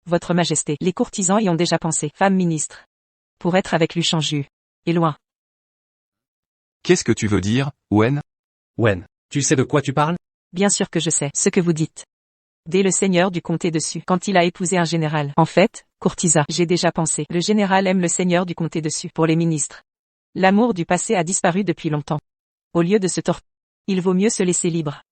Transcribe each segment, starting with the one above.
Votre Majesté, les courtisans y ont déjà pensé. Femme ministre. Pour être avec Luchanju. Et loin. Qu'est-ce que tu veux dire, Wen? Wen, tu sais de quoi tu parles? Bien sûr que je sais ce que vous dites. Dès le seigneur du comté dessus, quand il a épousé un général. En fait, courtisa, j'ai déjà pensé. Le général aime le seigneur du comté dessus. Pour les ministres. L'amour du passé a disparu depuis longtemps. Au lieu de se torpiller, il vaut mieux se laisser libre.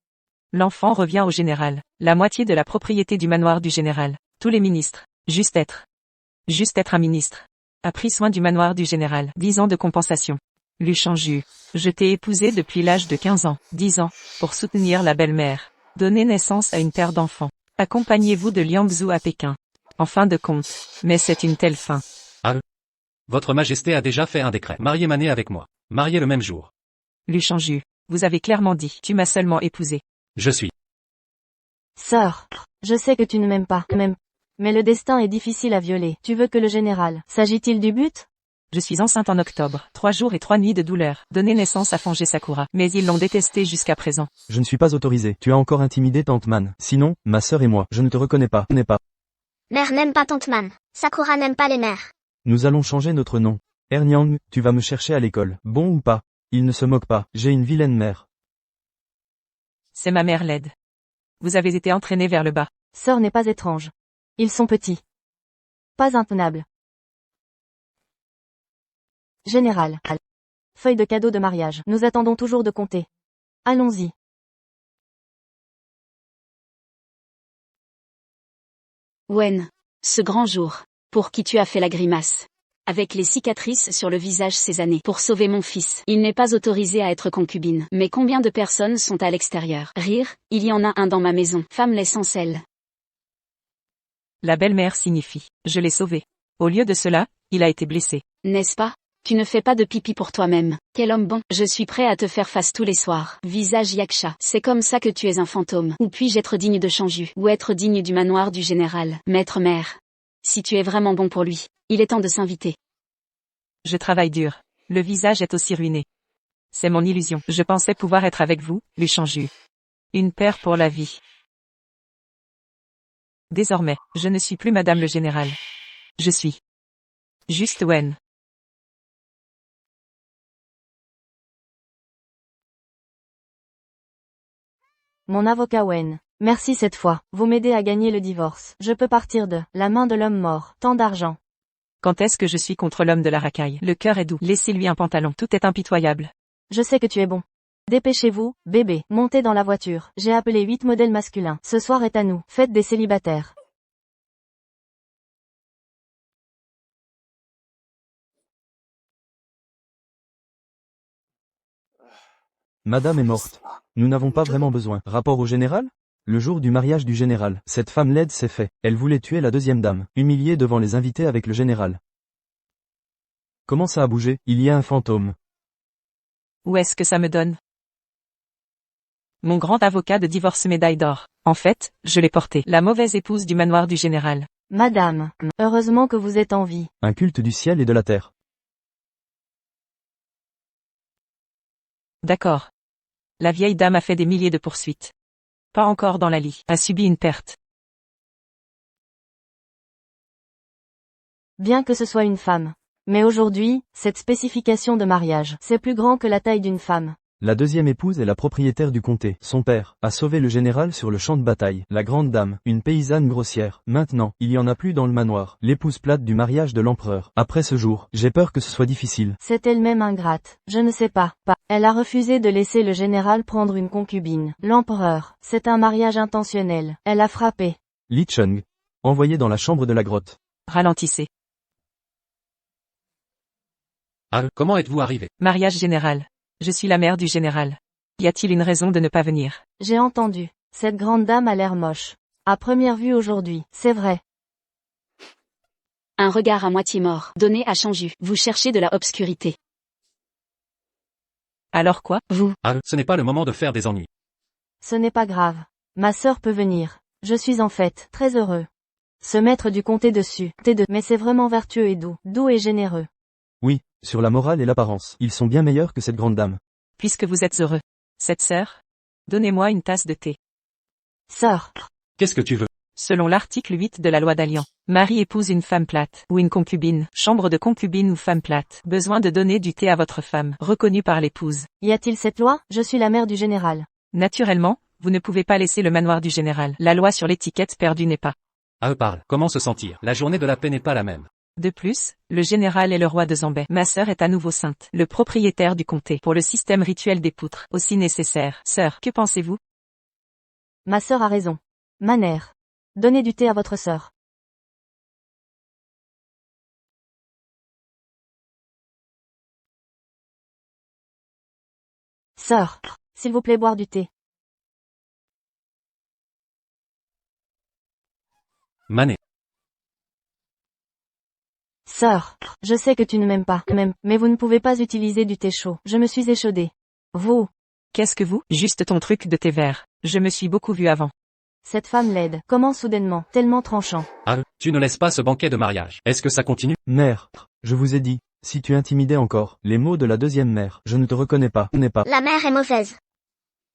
L'enfant revient au général. La moitié de la propriété du manoir du général. Tous les ministres. Juste être un ministre. A pris soin du manoir du général. 10 ans de compensation. Luchanju. Je t'ai épousé depuis l'âge de 15 ans, 10 ans, pour soutenir la belle-mère. Donner naissance à une paire d'enfants. Accompagnez-vous de Liangzhou à Pékin. En fin de compte. Mais c'est une telle fin. Votre Majesté a déjà fait un décret. Mariez Mané avec moi. Mariez le même jour. Luchanju. Vous avez clairement dit, tu m'as seulement épousé. Je suis. Sœur, je sais que tu ne m'aimes pas, même. Mais le destin est difficile à violer. Tu veux que le général, s'agit-il du but? Je suis enceinte en octobre. 3 jours et 3 nuits de douleur. Donner naissance à Fangé Sakura. Mais ils l'ont détesté jusqu'à présent. Je ne suis pas autorisé. Tu as encore intimidé Tante Man. Sinon, ma sœur et moi, je ne te reconnais pas. Mère n'aime pas Tante Man. Sakura n'aime pas les mères. Nous allons changer notre nom. Ernyang, tu vas me chercher à l'école. Bon ou pas? Il ne se moque pas. J'ai une vilaine mère. C'est ma mère laide. Vous avez été entraîné vers le bas. Sœur n'est pas étrange. Ils sont petits. Pas intenables. Général. Feuille de cadeau de mariage. Nous attendons toujours de compter. Allons-y. Wen. Ce grand jour. Pour qui tu as fait la grimace. Avec les cicatrices sur le visage ces années. Pour sauver mon fils. Il n'est pas autorisé à être concubine. Mais combien de personnes sont à l'extérieur? Rire, il y en a un dans ma maison. Femme l'essentiel. La belle-mère signifie, je l'ai sauvé. Au lieu de cela, il a été blessé. N'est-ce pas? Tu ne fais pas de pipi pour toi-même. Quel homme bon. Je suis prêt à te faire face tous les soirs. Visage yaksha. C'est comme ça que tu es un fantôme. Ou puis-je être digne de Chanju? Ou être digne du manoir du général? Maître mère. Si tu es vraiment bon pour lui, il est temps de s'inviter. Je travaille dur. Le visage est aussi ruiné. C'est mon illusion. Je pensais pouvoir être avec vous, Luchanju. Une paire pour la vie. Désormais, je ne suis plus Madame le Général. Je suis juste Wen. Mon avocat Wen. Merci cette fois. Vous m'aidez à gagner le divorce. Je peux partir de la main de l'homme mort. Tant d'argent. Quand est-ce que je suis contre l'homme de la racaille? Le cœur est doux. Laissez-lui un pantalon. Tout est impitoyable. Je sais que tu es bon. Dépêchez-vous, bébé. Montez dans la voiture. J'ai appelé 8 modèles masculins. Ce soir est à nous. Faites des célibataires. Madame est morte. Nous n'avons pas vraiment besoin. Rapport au général? Le jour du mariage du général, cette femme laide s'est fait. Elle voulait tuer la deuxième dame, humiliée devant les invités avec le général. Comment ça a bougé? Il y a un fantôme. Où est-ce que ça me donne? Mon grand avocat de divorce médaille d'or. En fait, je l'ai porté. La mauvaise épouse du manoir du général. Madame, heureusement que vous êtes en vie. Un culte du ciel et de la terre. D'accord. La vieille dame a fait des milliers de poursuites. Pas encore dans la lie. A subi une perte. Bien que ce soit une femme. Mais aujourd'hui, cette spécification de mariage, c'est plus grand que la taille d'une femme. La deuxième épouse est la propriétaire du comté. Son père a sauvé le général sur le champ de bataille. La grande dame, une paysanne grossière. Maintenant, il y en a plus dans le manoir. L'épouse plate du mariage de l'empereur. Après ce jour, j'ai peur que ce soit difficile. C'est elle-même ingrate. Je ne sais pas. Elle a refusé de laisser le général prendre une concubine. L'empereur, c'est un mariage intentionnel. Elle a frappé. Li Cheng, envoyé dans la chambre de la grotte. Ralentissez. Comment êtes-vous arrivé? Mariage général. Je suis la mère du général. Y a-t-il une raison de ne pas venir? J'ai entendu. Cette grande dame a l'air moche. À première vue aujourd'hui, c'est vrai. Un regard à moitié mort, donné à Chanju. Vous cherchez de la obscurité. Alors quoi? Vous? Ce n'est pas le moment de faire des ennuis. Ce n'est pas grave. Ma sœur peut venir. Je suis en fait très heureux. Se mettre du comté dessus. Mais c'est vraiment vertueux et doux. Doux et généreux. Oui, sur la morale et l'apparence. Ils sont bien meilleurs que cette grande dame. Puisque vous êtes heureux. Cette sœur? Donnez-moi une tasse de thé. Sœur. Qu'est-ce que tu veux? Selon l'article 8 de la loi d'Allian, Mari épouse une femme plate, ou une concubine, chambre de concubine ou femme plate. Besoin de donner du thé à votre femme, reconnue par l'épouse. Y a-t-il cette loi? Je suis la mère du général. Naturellement, vous ne pouvez pas laisser le manoir du général. La loi sur l'étiquette perdue n'est pas. À eux parle. Comment se sentir? La journée de la paix n'est pas la même. De plus, le général est le roi de Zambay. Ma sœur est à nouveau sainte. Le propriétaire du comté. Pour le système rituel des poutres. Aussi nécessaire. Sœur, que pensez-vous? Ma sœur a raison. Manère. Donnez du thé à votre sœur. Sœur, s'il vous plaît boire du thé. Mané. Sœur, je sais que tu ne m'aimes pas, mais vous ne pouvez pas utiliser du thé chaud. Je me suis échaudée. Vous, Qu'est-ce que vous? Juste ton truc de thé vert. Je me suis beaucoup vu avant. cette femme laide, comment soudainement, tellement tranchant. À eux. Tu ne laisses pas ce banquet de mariage. Est-ce que ça continue? Mère, je vous ai dit, si tu intimidais encore, les mots de la deuxième mère, je ne te reconnais pas, n'est pas. La mère est mauvaise.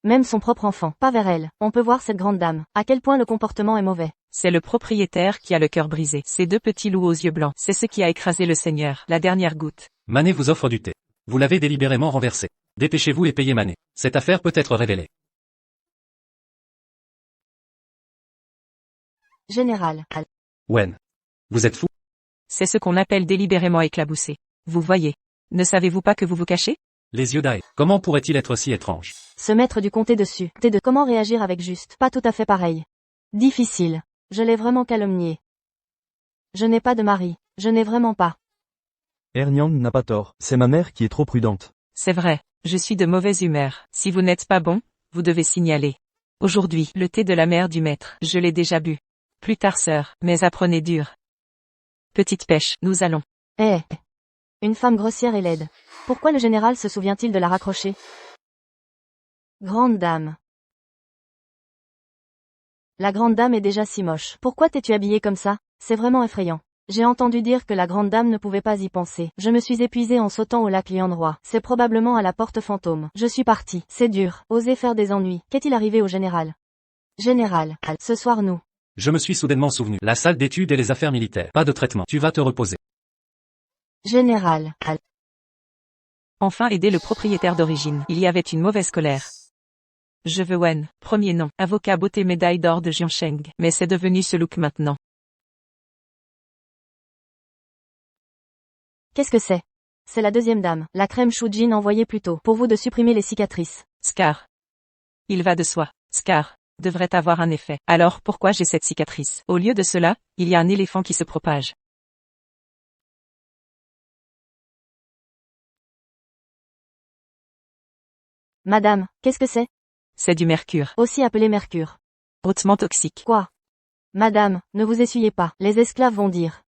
Même son propre enfant, pas vers elle. On peut voir cette grande dame, à quel point le comportement est mauvais. C'est le propriétaire qui a le cœur brisé. Ces deux petits loups aux yeux blancs. C'est ce qui a écrasé le seigneur. La dernière goutte. Mané vous offre du thé. Vous l'avez délibérément renversé. Dépêchez-vous et payez Mané. Cette affaire peut être révélée. Général. Wen. Vous êtes fou? C'est ce qu'on appelle délibérément éclaboussé. Vous voyez. Ne savez-vous pas que vous vous cachez? Les yeux d'Ae. Comment pourrait-il être si étrange? Se mettre du comté dessus. T2. Comment réagir avec juste? Pas tout à fait pareil. Difficile. Je l'ai vraiment calomnié. Je n'ai pas de mari. Je n'ai vraiment pas. Ernyang n'a pas tort, c'est ma mère qui est trop prudente. C'est vrai. Je suis de mauvaise humeur. Si vous n'êtes pas bon, vous devez signaler. Aujourd'hui, le thé de la mère du maître. Je l'ai déjà bu. Plus tard sœur, mais apprenez dur. Petite pêche, nous allons. Eh. Une femme grossière et laide. Pourquoi le général se souvient-il de la raccrocher? Grande dame. La grande dame est déjà si moche. Pourquoi t'es-tu habillée comme ça? C'est vraiment effrayant. J'ai entendu dire que la grande dame ne pouvait pas y penser. Je me suis épuisée en sautant au lac Liandroi. C'est probablement à la porte fantôme. Je suis partie. C'est dur. Oser faire des ennuis. Qu'est-il arrivé au général? Général, ce soir nous. Je me suis soudainement souvenu. La salle d'études et les affaires militaires. Pas de traitement. Tu vas te reposer. Général. Enfin aider le propriétaire d'origine. Il y avait une mauvaise colère. Je veux Wen, premier nom, avocat beauté médaille d'or de Jiansheng. Mais c'est devenu ce look maintenant. Qu'est-ce que c'est? C'est la deuxième dame, la crème Shujin envoyée plus tôt, pour vous de supprimer les cicatrices. Scar. Il va de soi. Scar devrait avoir un effet. Alors pourquoi j'ai cette cicatrice? Au lieu de cela, il y a un éléphant qui se propage. Madame, qu'est-ce que c'est? C'est du mercure. Aussi appelé mercure. Hautement toxique. Quoi? Madame, ne vous essuyez pas, les esclaves vont dire.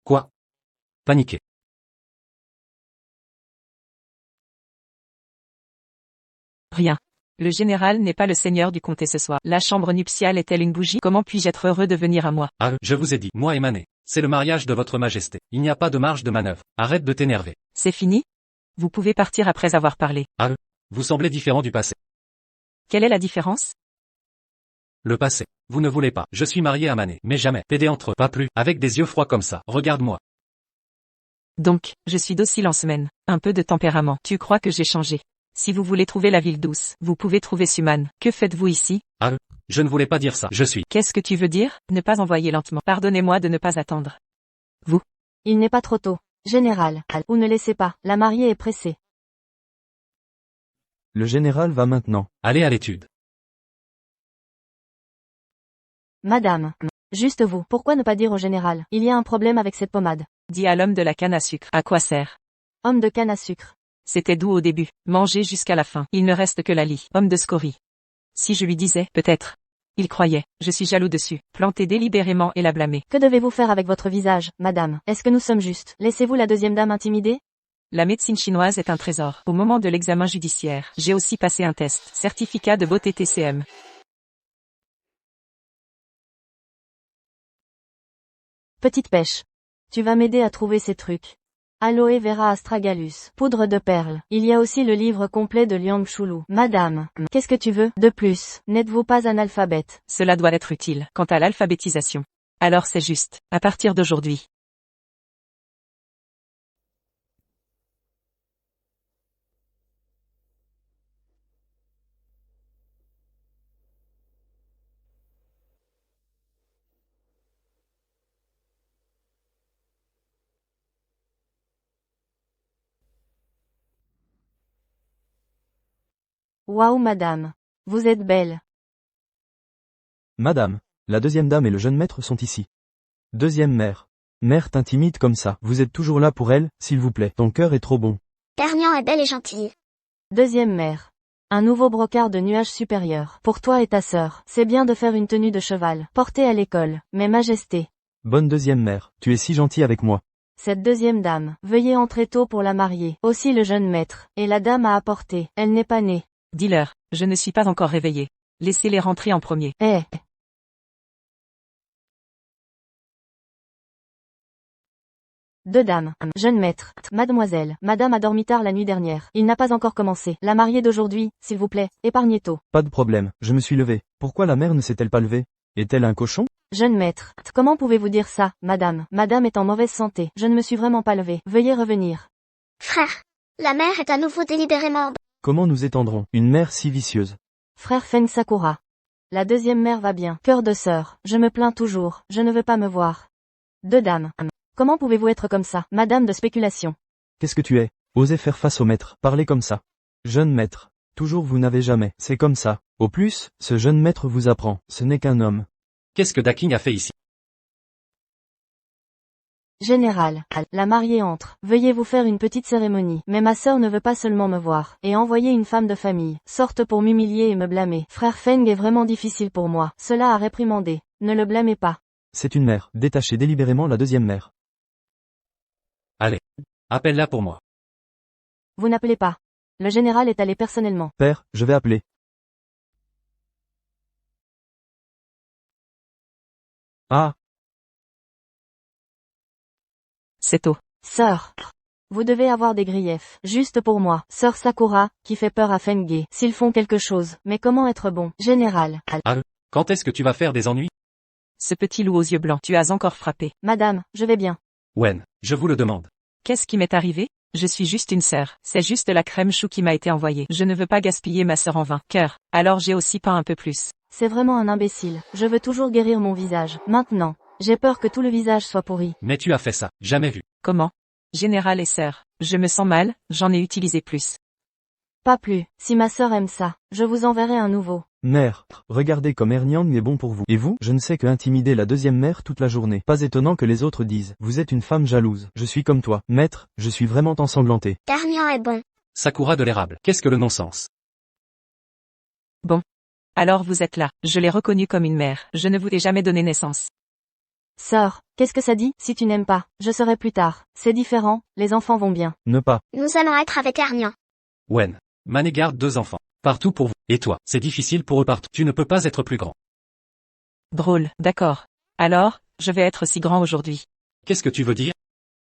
Quoi? Paniqué. Rien. Le général n'est pas le seigneur du comté ce soir. La chambre nuptiale est-elle une bougie? Comment puis-je être heureux de venir à moi? Ah, je vous ai dit, moi et Mané. C'est le mariage de votre majesté. Il n'y a pas de marge de manœuvre. Arrête de t'énerver. C'est fini? Vous pouvez partir après avoir parlé. Vous semblez différent du passé. Quelle est la différence? Le passé. Vous ne voulez pas. Je suis marié à Mané, mais jamais. Pédé entre eux. Pas plus. Avec des yeux froids comme ça. Regarde-moi. Donc, je suis docile en semaine. Un peu de tempérament. Tu crois que j'ai changé? Si vous voulez trouver la ville douce, vous pouvez trouver Suman. Que faites-vous ici? Je ne voulais pas dire ça. Je suis. Qu'est-ce que tu veux dire? Ne pas envoyer lentement. Pardonnez-moi de ne pas attendre. Il n'est pas trop tôt. Général, ou ne laissez pas, la mariée est pressée. Le général va maintenant. Allez à l'étude. Madame. Juste vous, pourquoi ne pas dire au général? Il y a un problème avec cette pommade. Dis à l'homme de la canne à sucre. À quoi sert? Homme de canne à sucre. C'était doux au début. Mangez jusqu'à la fin. Il ne reste que la lie. Homme de scorie. Si je lui disais, peut-être. Il croyait. Je suis jaloux dessus. Planter délibérément et la blâmer. Que devez-vous faire avec votre visage, madame? Est-ce que nous sommes justes? Laissez-vous la deuxième dame intimider? La médecine chinoise est un trésor. Au moment de l'examen judiciaire, j'ai aussi passé un test. Certificat de beauté TCM. Petite pêche. Tu vas m'aider à trouver ces trucs. Aloe vera astragalus, poudre de perles. Il y a aussi le livre complet de Liang Shulu. Madame, qu'est-ce que tu veux de plus? N'êtes-vous pas analphabète? Cela doit être utile. Quant à l'alphabétisation, Alors c'est juste, à partir d'aujourd'hui. Waouh madame. Vous êtes belle. Madame, la deuxième dame et le jeune maître sont ici. Deuxième mère. Mère t'intimide comme ça. Vous êtes toujours là pour elle, s'il vous plaît. Ton cœur est trop bon. Pernian est belle et gentille. Deuxième mère. Un nouveau brocart de nuages supérieurs. Pour toi et ta sœur. C'est bien de faire une tenue de cheval. Portée à l'école. Mais majesté. Bonne deuxième mère, tu es si gentil avec moi. Cette deuxième dame. Veuillez entrer tôt pour la marier. Aussi le jeune maître. Et la dame à apporter. Elle n'est pas née. Dis-leur, je ne suis pas encore réveillée. Laissez-les rentrer en premier. Eh. Deux dames. Jeune maître. Mademoiselle. Madame a dormi tard la nuit dernière. Il n'a pas encore commencé. La mariée d'aujourd'hui, s'il vous plaît, épargnez tôt. Pas de problème, je me suis levé. Pourquoi la mère ne s'est-elle pas levée? Est-elle un cochon? Jeune maître. Comment pouvez-vous dire ça, madame? Madame est en mauvaise santé. Je ne me suis vraiment pas levé. Veuillez revenir. Frère, la mère est à nouveau délibérément... Comment nous étendrons? Une mère si vicieuse. Frère Feng Sakura. La deuxième mère va bien. Cœur de sœur. Je me plains toujours. Je ne veux pas me voir. Deux dames. Comment pouvez-vous être comme ça, madame de spéculation? Qu'est-ce que tu es? Osez faire face au maître, parlez comme ça. Jeune maître. Toujours vous n'avez jamais, c'est comme ça. Au plus, ce jeune maître vous apprend, ce n'est qu'un homme. Qu'est-ce que Daking a fait ici? Général, la mariée entre. Veuillez vous faire une petite cérémonie. Mais ma sœur ne veut pas seulement me voir. Et envoyer une femme de famille. Sorte pour m'humilier et me blâmer. Frère Feng est vraiment difficile pour moi. Cela a réprimandé. Ne le blâmez pas. C'est une mère, détachez délibérément la deuxième mère. Allez. Appelle-la pour moi. Vous n'appelez pas. Le général est allé personnellement. Père, je vais appeler. Ah, C'est tôt. Sœur. Vous devez avoir des griefs. Juste pour moi. Sœur Sakura, qui fait peur à Fenge. S'ils font quelque chose. Mais comment être bon? Général. Quand est-ce que tu vas faire des ennuis? Ce petit loup aux yeux blancs, tu as encore frappé. Madame, je vais bien. Wen, je vous le demande. Qu'est-ce qui m'est arrivé? Je suis juste une sœur. C'est juste la crème chou qui m'a été envoyée. Je ne veux pas gaspiller ma sœur en vain. Cœur. Alors j'ai aussi pas un peu plus. C'est vraiment un imbécile. Je veux toujours guérir mon visage. Maintenant. J'ai peur que tout le visage soit pourri. Mais tu as fait ça. Jamais vu. Comment? Général et sœur. Je me sens mal, j'en ai utilisé plus. Pas plus. Si ma sœur aime ça, je vous enverrai un nouveau. mère, regardez comme Erniang est bon pour vous. Et vous, je ne sais que intimider la deuxième mère toute la journée. Pas étonnant que les autres disent, vous êtes une femme jalouse. Je suis comme toi. Maître, je suis vraiment ensanglanté. Pernian est bon. Sakura de l'érable. Qu'est-ce que le non-sens? Bon. Alors vous êtes là. Je l'ai reconnue comme une mère. Je ne vous ai jamais donné naissance. Sœur, qu'est-ce que ça dit? Si tu n'aimes pas, je serai plus tard. C'est différent, les enfants vont bien. Ne pas. Nous allons être avec Ernian. Wen. Mané garde 2 enfants. Partout pour vous. Et toi, c'est difficile pour eux partout. Tu ne peux pas être plus grand. Drôle, d'accord. Alors, je vais être si grand aujourd'hui. Qu'est-ce que tu veux dire?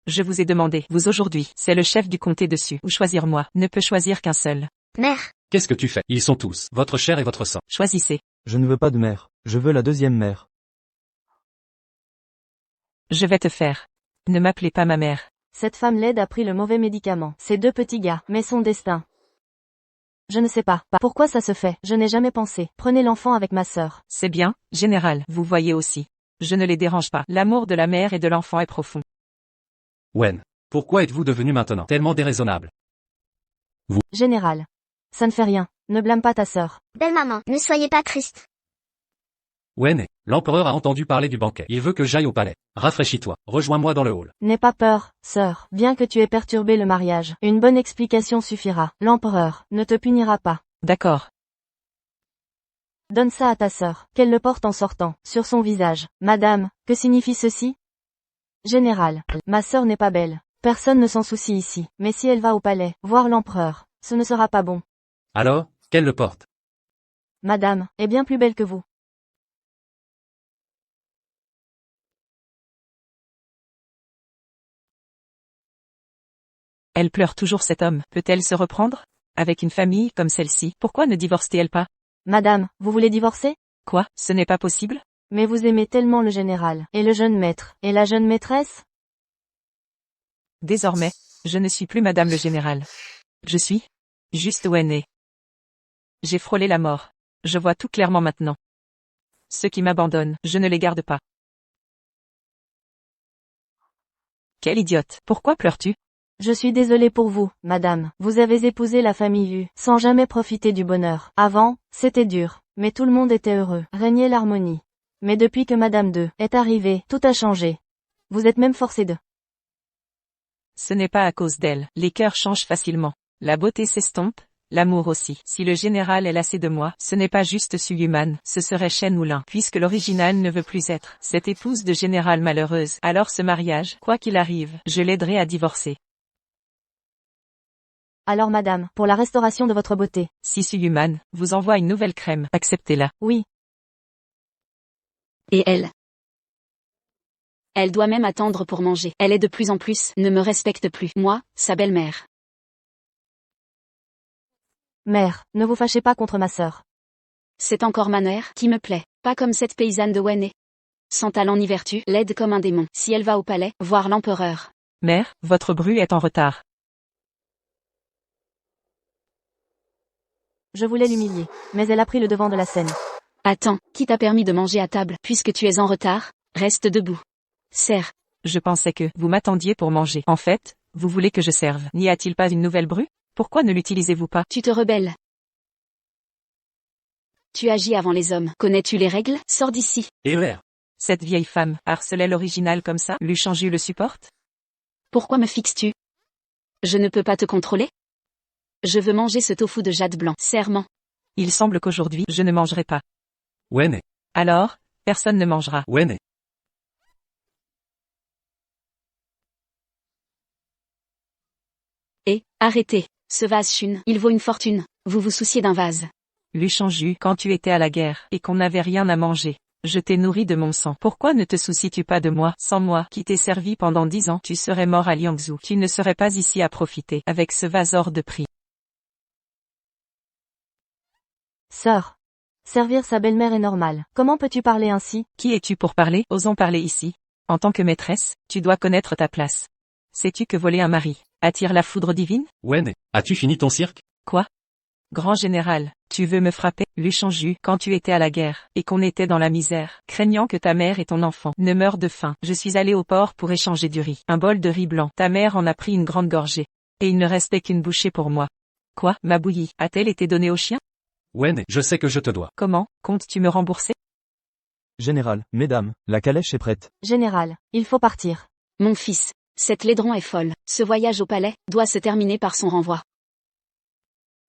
Je vous ai demandé, vous aujourd'hui, c'est le chef du comté dessus, ou choisir moi, ne peut choisir qu'un seul. Mère. Qu'est-ce que tu fais? Ils sont tous, votre chair et votre sang. Choisissez. Je ne veux pas de mère. Je veux la deuxième mère. Je vais te faire. Ne m'appelez pas ma mère. Cette femme laide a pris le mauvais médicament. Ces 2 petits gars, mais son destin. Je ne sais pas. Pourquoi ça se fait? Je n'ai jamais pensé. Prenez l'enfant avec ma sœur. C'est bien, général, vous voyez aussi. Je ne les dérange pas. L'amour de la mère et de l'enfant est profond. Wen. Pourquoi êtes-vous devenu maintenant tellement déraisonnable? Général. Ça ne fait rien. Ne blâme pas ta sœur. Belle maman, ne soyez pas triste. Wen. L'empereur a entendu parler du banquet. Il veut que j'aille au palais. Rafraîchis-toi. Rejoins-moi dans le hall. N'aie pas peur, sœur. Bien que tu aies perturbé le mariage, une bonne explication suffira. L'empereur ne te punira pas. D'accord. Donne ça à ta sœur, qu'elle le porte en sortant, sur son visage. Madame, que signifie ceci? Général, ma sœur n'est pas belle. Personne ne s'en soucie ici, mais si elle va au palais, voir l'empereur, ce ne sera pas bon. Alors, qu'elle le porte. Madame, est bien plus belle que vous. Elle pleure toujours cet homme. Peut-elle se reprendre? Avec une famille comme celle-ci, pourquoi ne divorce-t-elle pas? Madame, vous voulez divorcer? Quoi? Ce n'est pas possible? Mais vous aimez tellement le général, et le jeune maître, et la jeune maîtresse? Désormais, je ne suis plus Madame le Général. Je suis juste Owen. J'ai frôlé la mort. Je vois tout clairement maintenant. Ceux qui m'abandonnent, je ne les garde pas. Quelle idiote. Pourquoi pleures-tu? Je suis désolée pour vous, madame. Vous avez épousé la famille Yu, sans jamais profiter du bonheur. Avant, c'était dur, mais tout le monde était heureux. Régnait l'harmonie. Mais depuis que madame 2 est arrivée, tout a changé. Vous êtes même forcé de... Ce n'est pas à cause d'elle. Les cœurs changent facilement. La beauté s'estompe, l'amour aussi. Si le général est lassé de moi, ce n'est pas juste Suyuman, ce serait Shen Wulin. Puisque l'original ne veut plus être cette épouse de général malheureuse, alors ce mariage, quoi qu'il arrive, je l'aiderai à divorcer. Alors madame, pour la restauration de votre beauté. Si Suyuman vous envoie une nouvelle crème, acceptez-la. Oui. Et elle? Elle doit même attendre pour manger. Elle est de plus en plus, ne me respecte plus. Moi, sa belle-mère. Mère, ne vous fâchez pas contre ma sœur. C'est encore ma mère qui me plaît. Pas comme cette paysanne de Wenne. Sans talent ni vertu, laide comme un démon. Si elle va au palais, voir l'empereur. Mère, votre bru est en retard. Je voulais l'humilier, mais elle a pris le devant de la scène. Attends, qui t'a permis de manger à table? Puisque tu es en retard, reste debout. Serre. Je pensais que vous m'attendiez pour manger. En fait, vous voulez que je serve. N'y a-t-il pas une nouvelle bru? Pourquoi ne l'utilisez-vous pas? Tu te rebelles. Tu agis avant les hommes. Connais-tu les règles? Sors d'ici. Cette vieille femme harcelait l'original comme ça, Lu Shangju le supporte? Pourquoi me fixes-tu? Je ne peux pas te contrôler? Je veux manger ce tofu de jade blanc. Serment. Il semble qu'aujourd'hui, je ne mangerai pas. Wenne. Alors, personne ne mangera. Wenne. Et, arrêtez. Ce vase Shun, il vaut une fortune. Vous vous souciez d'un vase. Lu Shangju, quand tu étais à la guerre, et qu'on n'avait rien à manger, je t'ai nourri de mon sang. Pourquoi ne te soucies-tu pas de moi? Sans moi, qui t'ai servi pendant 10 ans, tu serais mort à Liangzhou. Tu ne serais pas ici à profiter, avec ce vase hors de prix. Sœur. Servir sa belle-mère est normal. Comment peux-tu parler ainsi? Qui es-tu pour parler? Osons parler ici. En tant que maîtresse, tu dois connaître ta place. Sais-tu que voler un mari attire la foudre divine? Wenne, as-tu fini ton cirque? Quoi? Grand général, tu veux me frapper? Lu Shangju, quand tu étais à la guerre, et qu'on était dans la misère, craignant que ta mère et ton enfant ne meurent de faim, je suis allé au port pour échanger du riz. Un bol de riz blanc. Ta mère en a pris une grande gorgée. Et il ne restait qu'une bouchée pour moi. Quoi? Ma bouillie a-t-elle été donnée au chien? Wenne, je sais que je te dois. Comment? Comptes-tu me rembourser? Général, mesdames, la calèche est prête. Général, il faut partir. Mon fils. Cette laidron est folle. Ce voyage au palais doit se terminer par son renvoi.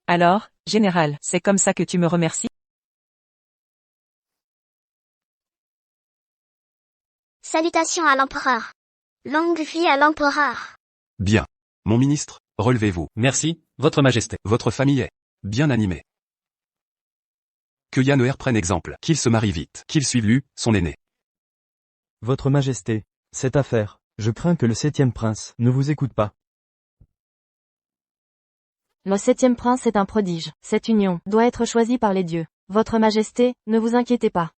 Alors, général, c'est comme ça que tu me remercies? Salutations à l'empereur. Longue vie à l'empereur. Bien. Mon ministre, relevez-vous. Merci, votre majesté. Votre famille est bien animée. Que Yanner prenne exemple, qu'il se marie vite, qu'il suive Lu, son aîné. Votre Majesté, cette affaire, je crains que le 7e prince ne vous écoute pas. Le 7e prince est un prodige. Cette union doit être choisie par les dieux. Votre Majesté, ne vous inquiétez pas.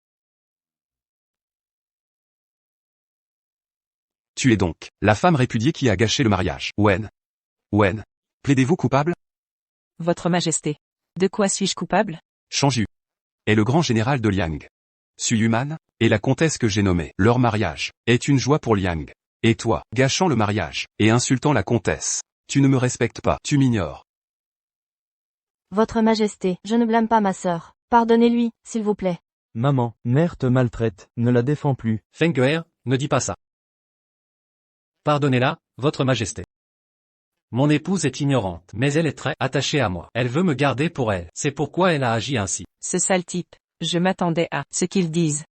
Tu es donc la femme répudiée qui a gâché le mariage. Wen. Plaidez-vous coupable? Votre Majesté. De quoi suis-je coupable? Shangju est le grand général de Liang. Suyuman et la comtesse que j'ai nommée. Leur mariage est une joie pour Liang. Et toi, gâchant le mariage et insultant la comtesse, tu ne me respectes pas, tu m'ignores. Votre Majesté, je ne blâme pas ma sœur. Pardonnez-lui, s'il vous plaît. Maman, mère te maltraite, ne la défends plus. Fenghe, ne dis pas ça. Pardonnez-la, votre majesté. Mon épouse est ignorante, mais elle est très attachée à moi. Elle veut me garder pour elle. C'est pourquoi elle a agi ainsi. Ce sale type. Je m'attendais à ce qu'ils disent.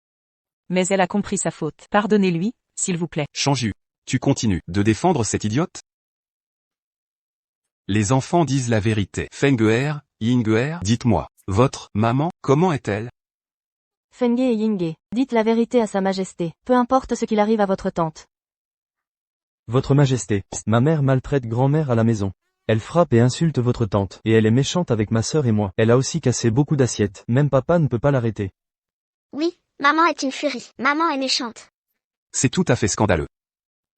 Mais elle a compris sa faute. Pardonnez-lui, s'il vous plaît. Shangju, tu continues de défendre cette idiote? Les enfants disent la vérité. Fenghe, Yinghe, dites-moi, votre maman, comment est-elle? Fenghe et Yinghe, dites la vérité à sa Majesté, peu importe ce qu'il arrive à votre tante. Votre Majesté, ma mère maltraite grand-mère à la maison. Elle frappe et insulte votre tante, et elle est méchante avec ma sœur et moi. Elle a aussi cassé beaucoup d'assiettes, même papa ne peut pas l'arrêter. Oui, Maman est une furie. Maman est méchante. C'est tout à fait scandaleux.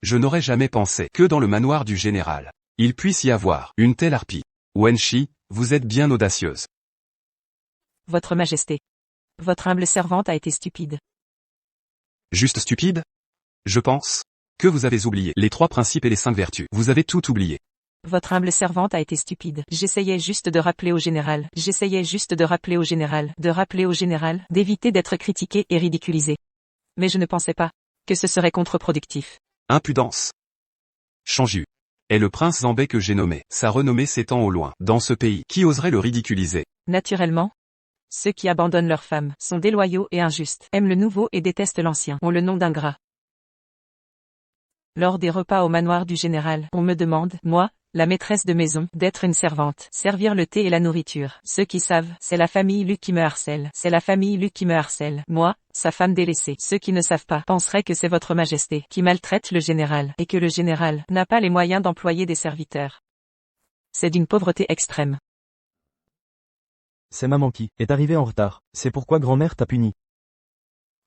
Je n'aurais jamais pensé que dans le manoir du général, il puisse y avoir une telle harpie. Wenshi, vous êtes bien audacieuse. Votre Majesté. Votre humble servante a été stupide. Juste stupide? Je pense que vous avez oublié les 3 principes et les 5 vertus. Vous avez tout oublié. Votre humble servante a été stupide. J'essayais juste de rappeler au général. De rappeler au général, d'éviter d'être critiqué et ridiculisé. Mais je ne pensais pas que ce serait contre-productif. Impudence. Chanju est le prince Zambé que j'ai nommé. Sa renommée s'étend au loin. Dans ce pays, qui oserait le ridiculiser? Naturellement. Ceux qui abandonnent leurs femmes sont déloyaux et injustes, aiment le nouveau et détestent l'ancien, ont le nom d'ingrats. Lors des repas au manoir du général, on me demande, moi, la maîtresse de maison, d'être une servante, servir le thé et la nourriture. Ceux qui savent, c'est la famille Luc qui me harcèle. Moi, sa femme délaissée. Ceux qui ne savent pas, penseraient que c'est votre majesté qui maltraite le général, et que le général n'a pas les moyens d'employer des serviteurs. C'est d'une pauvreté extrême. C'est maman qui est arrivée en retard. C'est pourquoi grand-mère t'a puni.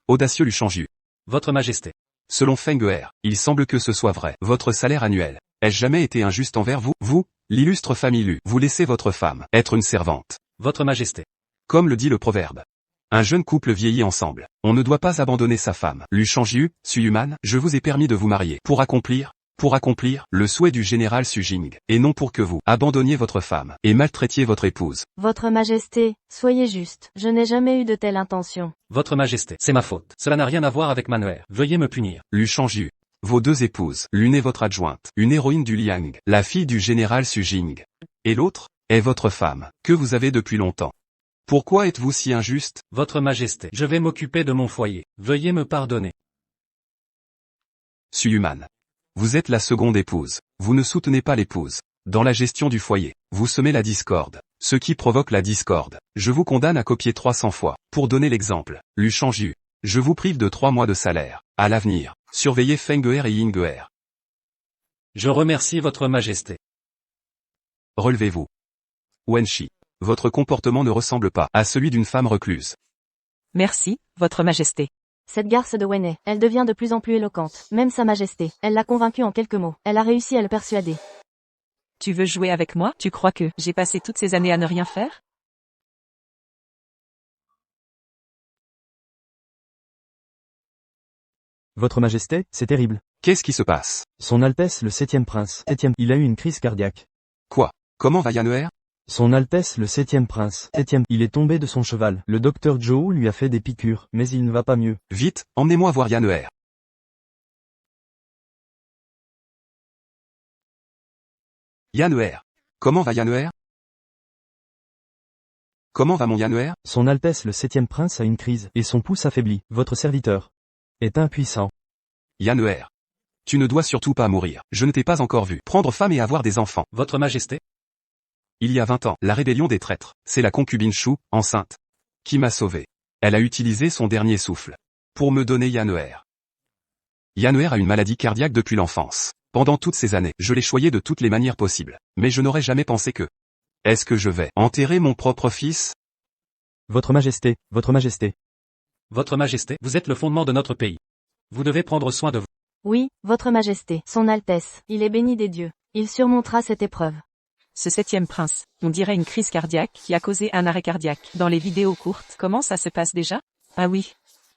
Audacieux Luchanju. Votre Majesté. Selon Fenguer, il semble que ce soit vrai. Votre salaire annuel. Ai-je jamais été injuste envers vous? Vous, l'illustre famille Lu, vous laissez votre femme être une servante. Votre Majesté. Comme le dit le proverbe. Un jeune couple vieillit ensemble. On ne doit pas abandonner sa femme. Luchanju, Suyuman, je vous ai permis de vous marier pour accomplir le souhait du général Sujing, et non pour que vous abandonniez votre femme et maltraitiez votre épouse. Votre Majesté, soyez juste. Je n'ai jamais eu de telle intention. Votre Majesté. C'est ma faute. Cela n'a rien à voir avec Manuel. Veuillez me punir. Luchanju. Vos 2 épouses, l'une est votre adjointe, une héroïne du Liang, la fille du général Sujing. Et l'autre est votre femme, que vous avez depuis longtemps. Pourquoi êtes-vous si injuste? Votre Majesté. Je vais m'occuper de mon foyer. Veuillez me pardonner. Suyuman. Vous êtes la seconde épouse. Vous ne soutenez pas l'épouse. Dans la gestion du foyer, vous semez la discorde. Ce qui provoque la discorde. Je vous condamne à copier 300 fois. Pour donner l'exemple, Luchanju. Je vous prive de 3 mois de salaire. À l'avenir, surveillez Fenguer et Yinguer. Je remercie votre Majesté. Relevez-vous. Wenshi. Votre comportement ne ressemble pas à celui d'une femme recluse. Merci, votre Majesté. Cette garce de Wene, elle devient de plus en plus éloquente. Même Sa Majesté, elle l'a convaincue en quelques mots. Elle a réussi à le persuader. Tu veux jouer avec moi? Tu crois que j'ai passé toutes ces années à ne rien faire? Votre Majesté, c'est terrible. Qu'est-ce qui se passe? Son Altesse le 7e prince. Il a eu une crise cardiaque. Quoi? Comment va Yanuer? Son Altesse le 7e prince. Il est tombé de son cheval. Le docteur Zhou lui a fait des piqûres, mais il ne va pas mieux. Vite, emmenez-moi voir Yanuer. Yanuer. Comment va Yanuer? Comment va mon Yanuer? Son Altesse le 7e prince a une crise, et son pouce affaibli. Votre serviteur est impuissant. Yanuer. Tu ne dois surtout pas mourir. Je ne t'ai pas encore vu prendre femme et avoir des enfants. Votre Majesté. Il y a 20 ans, la rébellion des traîtres, c'est la concubine Chou, enceinte, qui m'a sauvé. Elle a utilisé son dernier souffle pour me donner Yanuer. Yanuer a une maladie cardiaque depuis l'enfance. Pendant toutes ces années, je l'ai choyé de toutes les manières possibles. Mais je n'aurais jamais pensé que... Est-ce que je vais enterrer mon propre fils? Votre Majesté, votre Majesté. Votre Majesté, vous êtes le fondement de notre pays. Vous devez prendre soin de vous. Oui, votre Majesté, Son Altesse, il est béni des dieux. Il surmontera cette épreuve. Ce 7e prince, on dirait une crise cardiaque qui a causé un arrêt cardiaque. Dans les vidéos courtes, comment ça se passe déjà? Ah oui.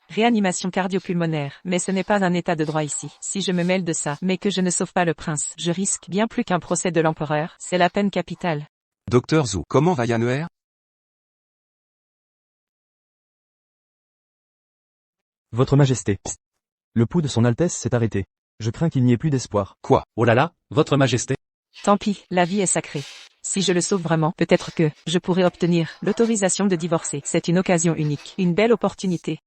Réanimation cardio-pulmonaire, mais ce n'est pas un état de droit ici. Si je me mêle de ça, mais que je ne sauve pas le prince, je risque bien plus qu'un procès de l'empereur, c'est la peine capitale. Docteur Zhou, comment va Yanuer? Votre Majesté. Le pouls de son Altesse s'est arrêté. Je crains qu'il n'y ait plus d'espoir. Quoi? Oh là là, votre Majesté. Tant pis, la vie est sacrée. Si je le sauve vraiment, peut-être que je pourrai obtenir l'autorisation de divorcer. C'est une occasion unique, une belle opportunité.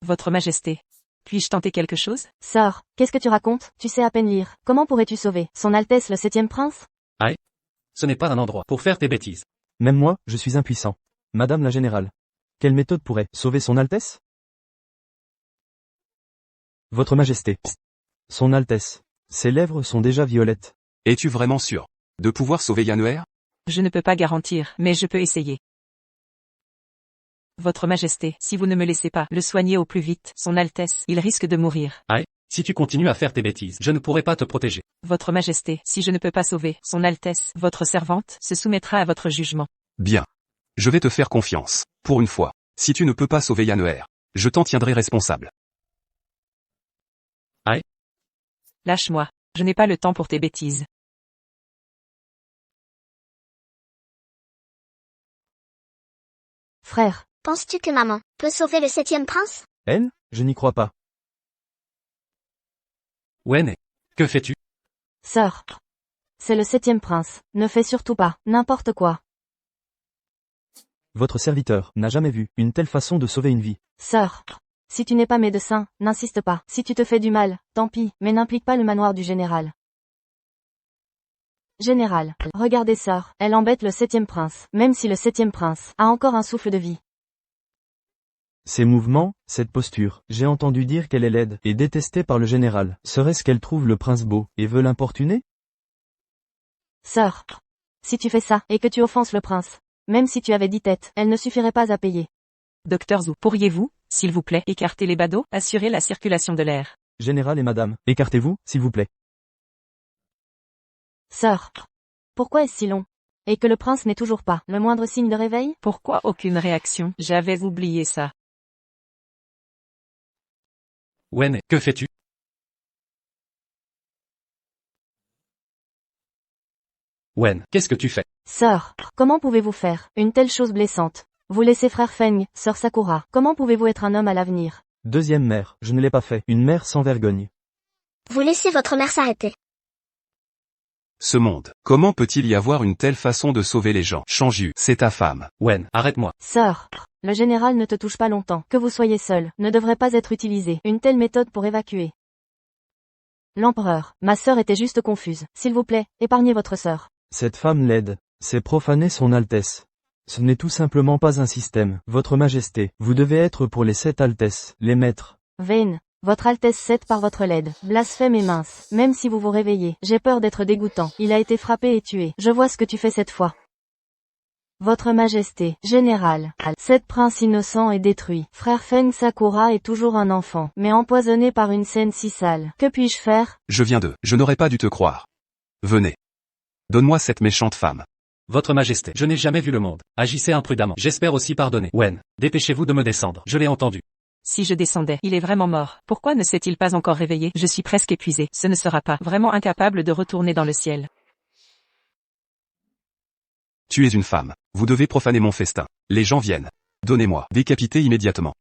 Votre Majesté, puis-je tenter quelque chose? Sœur, qu'est-ce que tu racontes? Tu sais à peine lire. Comment pourrais-tu sauver Son Altesse le 7e prince? Aïe. Ce n'est pas un endroit pour faire tes bêtises. Même moi, je suis impuissant. Madame la Générale. Quelle méthode pourrait sauver son Altesse? Votre Majesté. Son Altesse. Ses lèvres sont déjà violettes. Es-tu vraiment sûr de pouvoir sauver Yanuer? Je ne peux pas garantir, mais je peux essayer. Votre Majesté, si vous ne me laissez pas le soigner au plus vite, Son Altesse, il risque de mourir. Si tu continues à faire tes bêtises, je ne pourrai pas te protéger. Votre Majesté, si je ne peux pas sauver Son Altesse, votre servante se soumettra à votre jugement. Bien. Je vais te faire confiance. Pour une fois. Si tu ne peux pas sauver Yanneher, je t'en tiendrai responsable. Lâche-moi. Je n'ai pas le temps pour tes bêtises. Frère, Penses-tu que maman peut sauver le 7e prince? Elle? Je n'y crois pas. Wen, que fais-tu? sœur. C'est le 7e prince. Ne fais surtout pas n'importe quoi. Votre serviteur n'a jamais vu une telle façon de sauver une vie. Sœur. Si tu n'es pas médecin, n'insiste pas. Si tu te fais du mal, tant pis, mais n'implique pas le manoir du général. Général, regardez sœur, elle embête le 7e prince, même si le 7e prince a encore un souffle de vie. Ces mouvements, cette posture, j'ai entendu dire qu'elle est laide et détestée par le général. Serait-ce qu'elle trouve le prince beau et veut l'importuner? Sœur, si tu fais ça, et que tu offenses le prince, même si tu avais 10 têtes, elle ne suffirait pas à payer. Docteur Zhou, pourriez-vous, s'il vous plaît, écarter les badauds, assurer la circulation de l'air? Général et madame, écartez-vous, s'il vous plaît. Sœur, pourquoi est-ce si long? Et que le prince n'est toujours pas le moindre signe de réveil? Pourquoi aucune réaction? J'avais oublié ça. Wen, que fais-tu? Wen, qu'est-ce que tu fais? Sœur, comment pouvez-vous faire une telle chose blessante? Vous laissez frère Feng, sœur Sakura, comment pouvez-vous être un homme à l'avenir? Deuxième mère, je ne l'ai pas fait. Une mère sans vergogne. Vous laissez votre mère s'arrêter. Ce monde. Comment peut-il y avoir une telle façon de sauver les gens? Chanju, c'est ta femme. Wen, arrête-moi. Sœur, le général ne te touche pas longtemps. Que vous soyez seul, ne devrait pas être utilisé. Une telle méthode pour évacuer. L'empereur, ma sœur était juste confuse. S'il vous plaît, épargnez votre sœur. Cette femme laide, c'est profaner son Altesse. Ce n'est tout simplement pas un système. Votre Majesté, vous devez être pour les 7 Altesses, les maîtres. Vayne, votre Altesse 7 par votre laide, blasphème et mince, même si vous vous réveillez, j'ai peur d'être dégoûtant, il a été frappé et tué, je vois ce que tu fais cette fois. Votre Majesté, Général, 7 princes innocents est détruit, frère Feng Sakura est toujours un enfant, mais empoisonné par une scène si sale, que puis-je faire? Je n'aurais pas dû te croire. Venez. Donne-moi cette méchante femme. Votre Majesté, je n'ai jamais vu le monde. Agissez imprudemment. J'espère aussi pardonner. Wen, dépêchez-vous de me descendre. Je l'ai entendu. Si je descendais, il est vraiment mort. Pourquoi ne s'est-il pas encore réveillé? Je suis presque épuisé. Ce ne sera pas vraiment incapable de retourner dans le ciel. Tu es une femme. Vous devez profaner mon festin. Les gens viennent. Donnez-moi. Décapité immédiatement.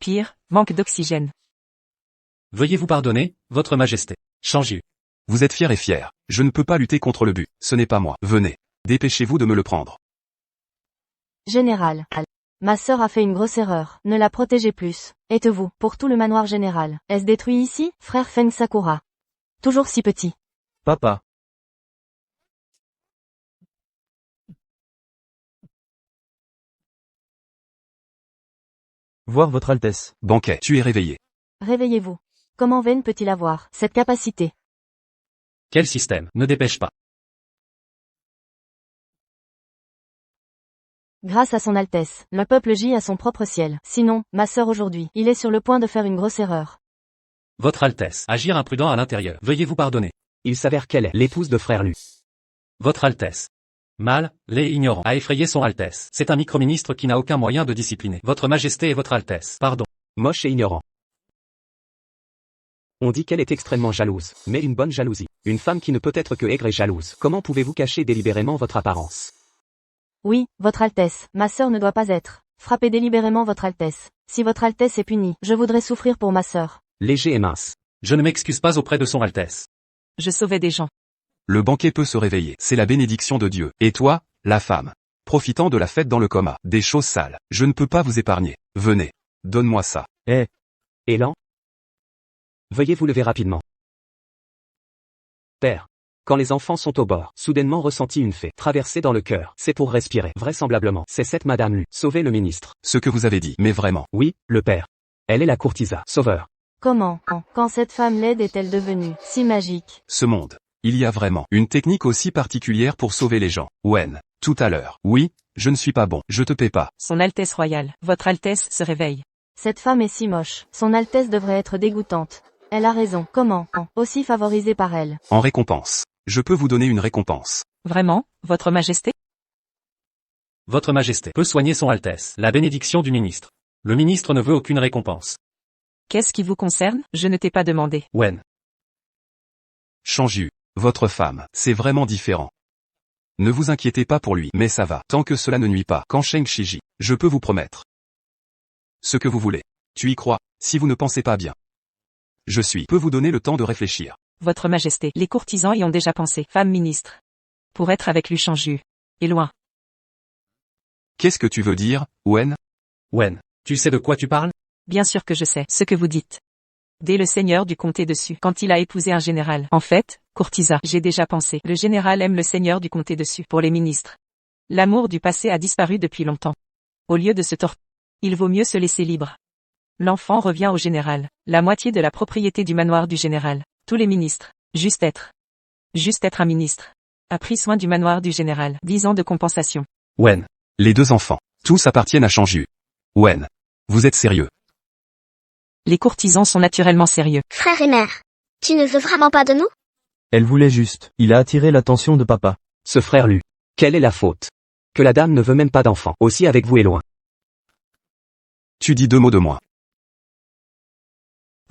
Pire, manque d'oxygène. Veuillez vous pardonner, Votre Majesté. Chanju. Vous êtes fier et fier. Je ne peux pas lutter contre le but. Ce n'est pas moi. Venez. Dépêchez-vous de me le prendre. Général, ma sœur a fait une grosse erreur, ne la protégez plus. Êtes-vous, pour tout le manoir général, est-ce détruit ici, frère Feng Sakura? Toujours si petit. Papa. Voir votre Altesse. Banquet, tu es réveillé. Réveillez-vous. Comment Vayne peut-il avoir cette capacité? Quel système? Ne dépêche pas. Grâce à son Altesse, le peuple gît à son propre ciel. Sinon, ma sœur aujourd'hui, il est sur le point de faire une grosse erreur. Votre Altesse, agir imprudent à l'intérieur. Veuillez vous pardonner. Il s'avère qu'elle est l'épouse de frère Lu. Votre Altesse. Mal, laid et ignorant, a effrayé son Altesse. C'est un micro-ministre qui n'a aucun moyen de discipliner. Votre Majesté et Votre Altesse. Pardon. Moche et ignorant. On dit qu'elle est extrêmement jalouse, mais une bonne jalousie. Une femme qui ne peut être que aigre et jalouse. Comment pouvez-vous cacher délibérément votre apparence? Oui, Votre Altesse, ma sœur ne doit pas être. Frappez délibérément Votre Altesse. Si Votre Altesse est punie, je voudrais souffrir pour ma sœur. Léger et mince. Je ne m'excuse pas auprès de son Altesse. Je sauvais des gens. Le banquet peut se réveiller. C'est la bénédiction de Dieu. Et toi, la femme. Profitant de la fête dans le coma. Des choses sales. Je ne peux pas vous épargner. Venez. Donne-moi ça. Élan? Veuillez vous lever rapidement. Père. Quand les enfants sont au bord, soudainement ressentit une fée traverser dans le cœur. C'est pour respirer. Vraisemblablement, c'est cette Madame Lu. Sauver le ministre. Ce que vous avez dit, mais vraiment. Oui, le père. Elle est la courtisa. Sauveur. Comment, quand cette femme laide est-elle devenue si magique? Ce monde. Il y a vraiment une technique aussi particulière pour sauver les gens. Wen. Tout à l'heure. Oui, je ne suis pas bon. Je te paie pas. Son Altesse royale, votre Altesse se réveille. Cette femme est si moche. Son Altesse devrait être dégoûtante. Elle a raison. Comment, aussi favorisée par elle? En récompense. Je peux vous donner une récompense. Vraiment, votre Majesté? Votre Majesté peut soigner son Altesse, la bénédiction du ministre. Le ministre ne veut aucune récompense. Qu'est-ce qui vous concerne? Je ne t'ai pas demandé. Wen. Shangyu. Votre femme, c'est vraiment différent. Ne vous inquiétez pas pour lui, mais ça va, tant que cela ne nuit pas. Quand Sheng Shiji, je peux vous promettre ce que vous voulez. Tu y crois, si vous ne pensez pas bien. Peux vous donner le temps de réfléchir. Votre Majesté, les courtisans y ont déjà pensé. Femme ministre. Pour être avec Lu Shangyu. Et loin. Qu'est-ce que tu veux dire, Wen? Wen. Tu sais de quoi tu parles? Bien sûr que je sais ce que vous dites. Dès le seigneur du comté dessus, quand il a épousé un général. En fait, courtisa, j'ai déjà pensé. Le général aime le seigneur du comté dessus. Pour les ministres. L'amour du passé a disparu depuis longtemps. Au lieu de se torturer, il vaut mieux se laisser libre. L'enfant revient au général. La moitié de la propriété du manoir du général. Tous les ministres. Juste être un ministre. A pris soin du manoir du général. 10 ans de compensation. Wen. Les 2 enfants. Tous appartiennent à Shangyu. Wen. Vous êtes sérieux? Les courtisans sont naturellement sérieux. Frère et mère. Tu ne veux vraiment pas de nous? Elle voulait juste. Il a attiré l'attention de papa. Ce frère Lu. Quelle est la faute? Que la dame ne veut même pas d'enfant. Aussi avec vous est loin. Tu dis 2 mots de moins.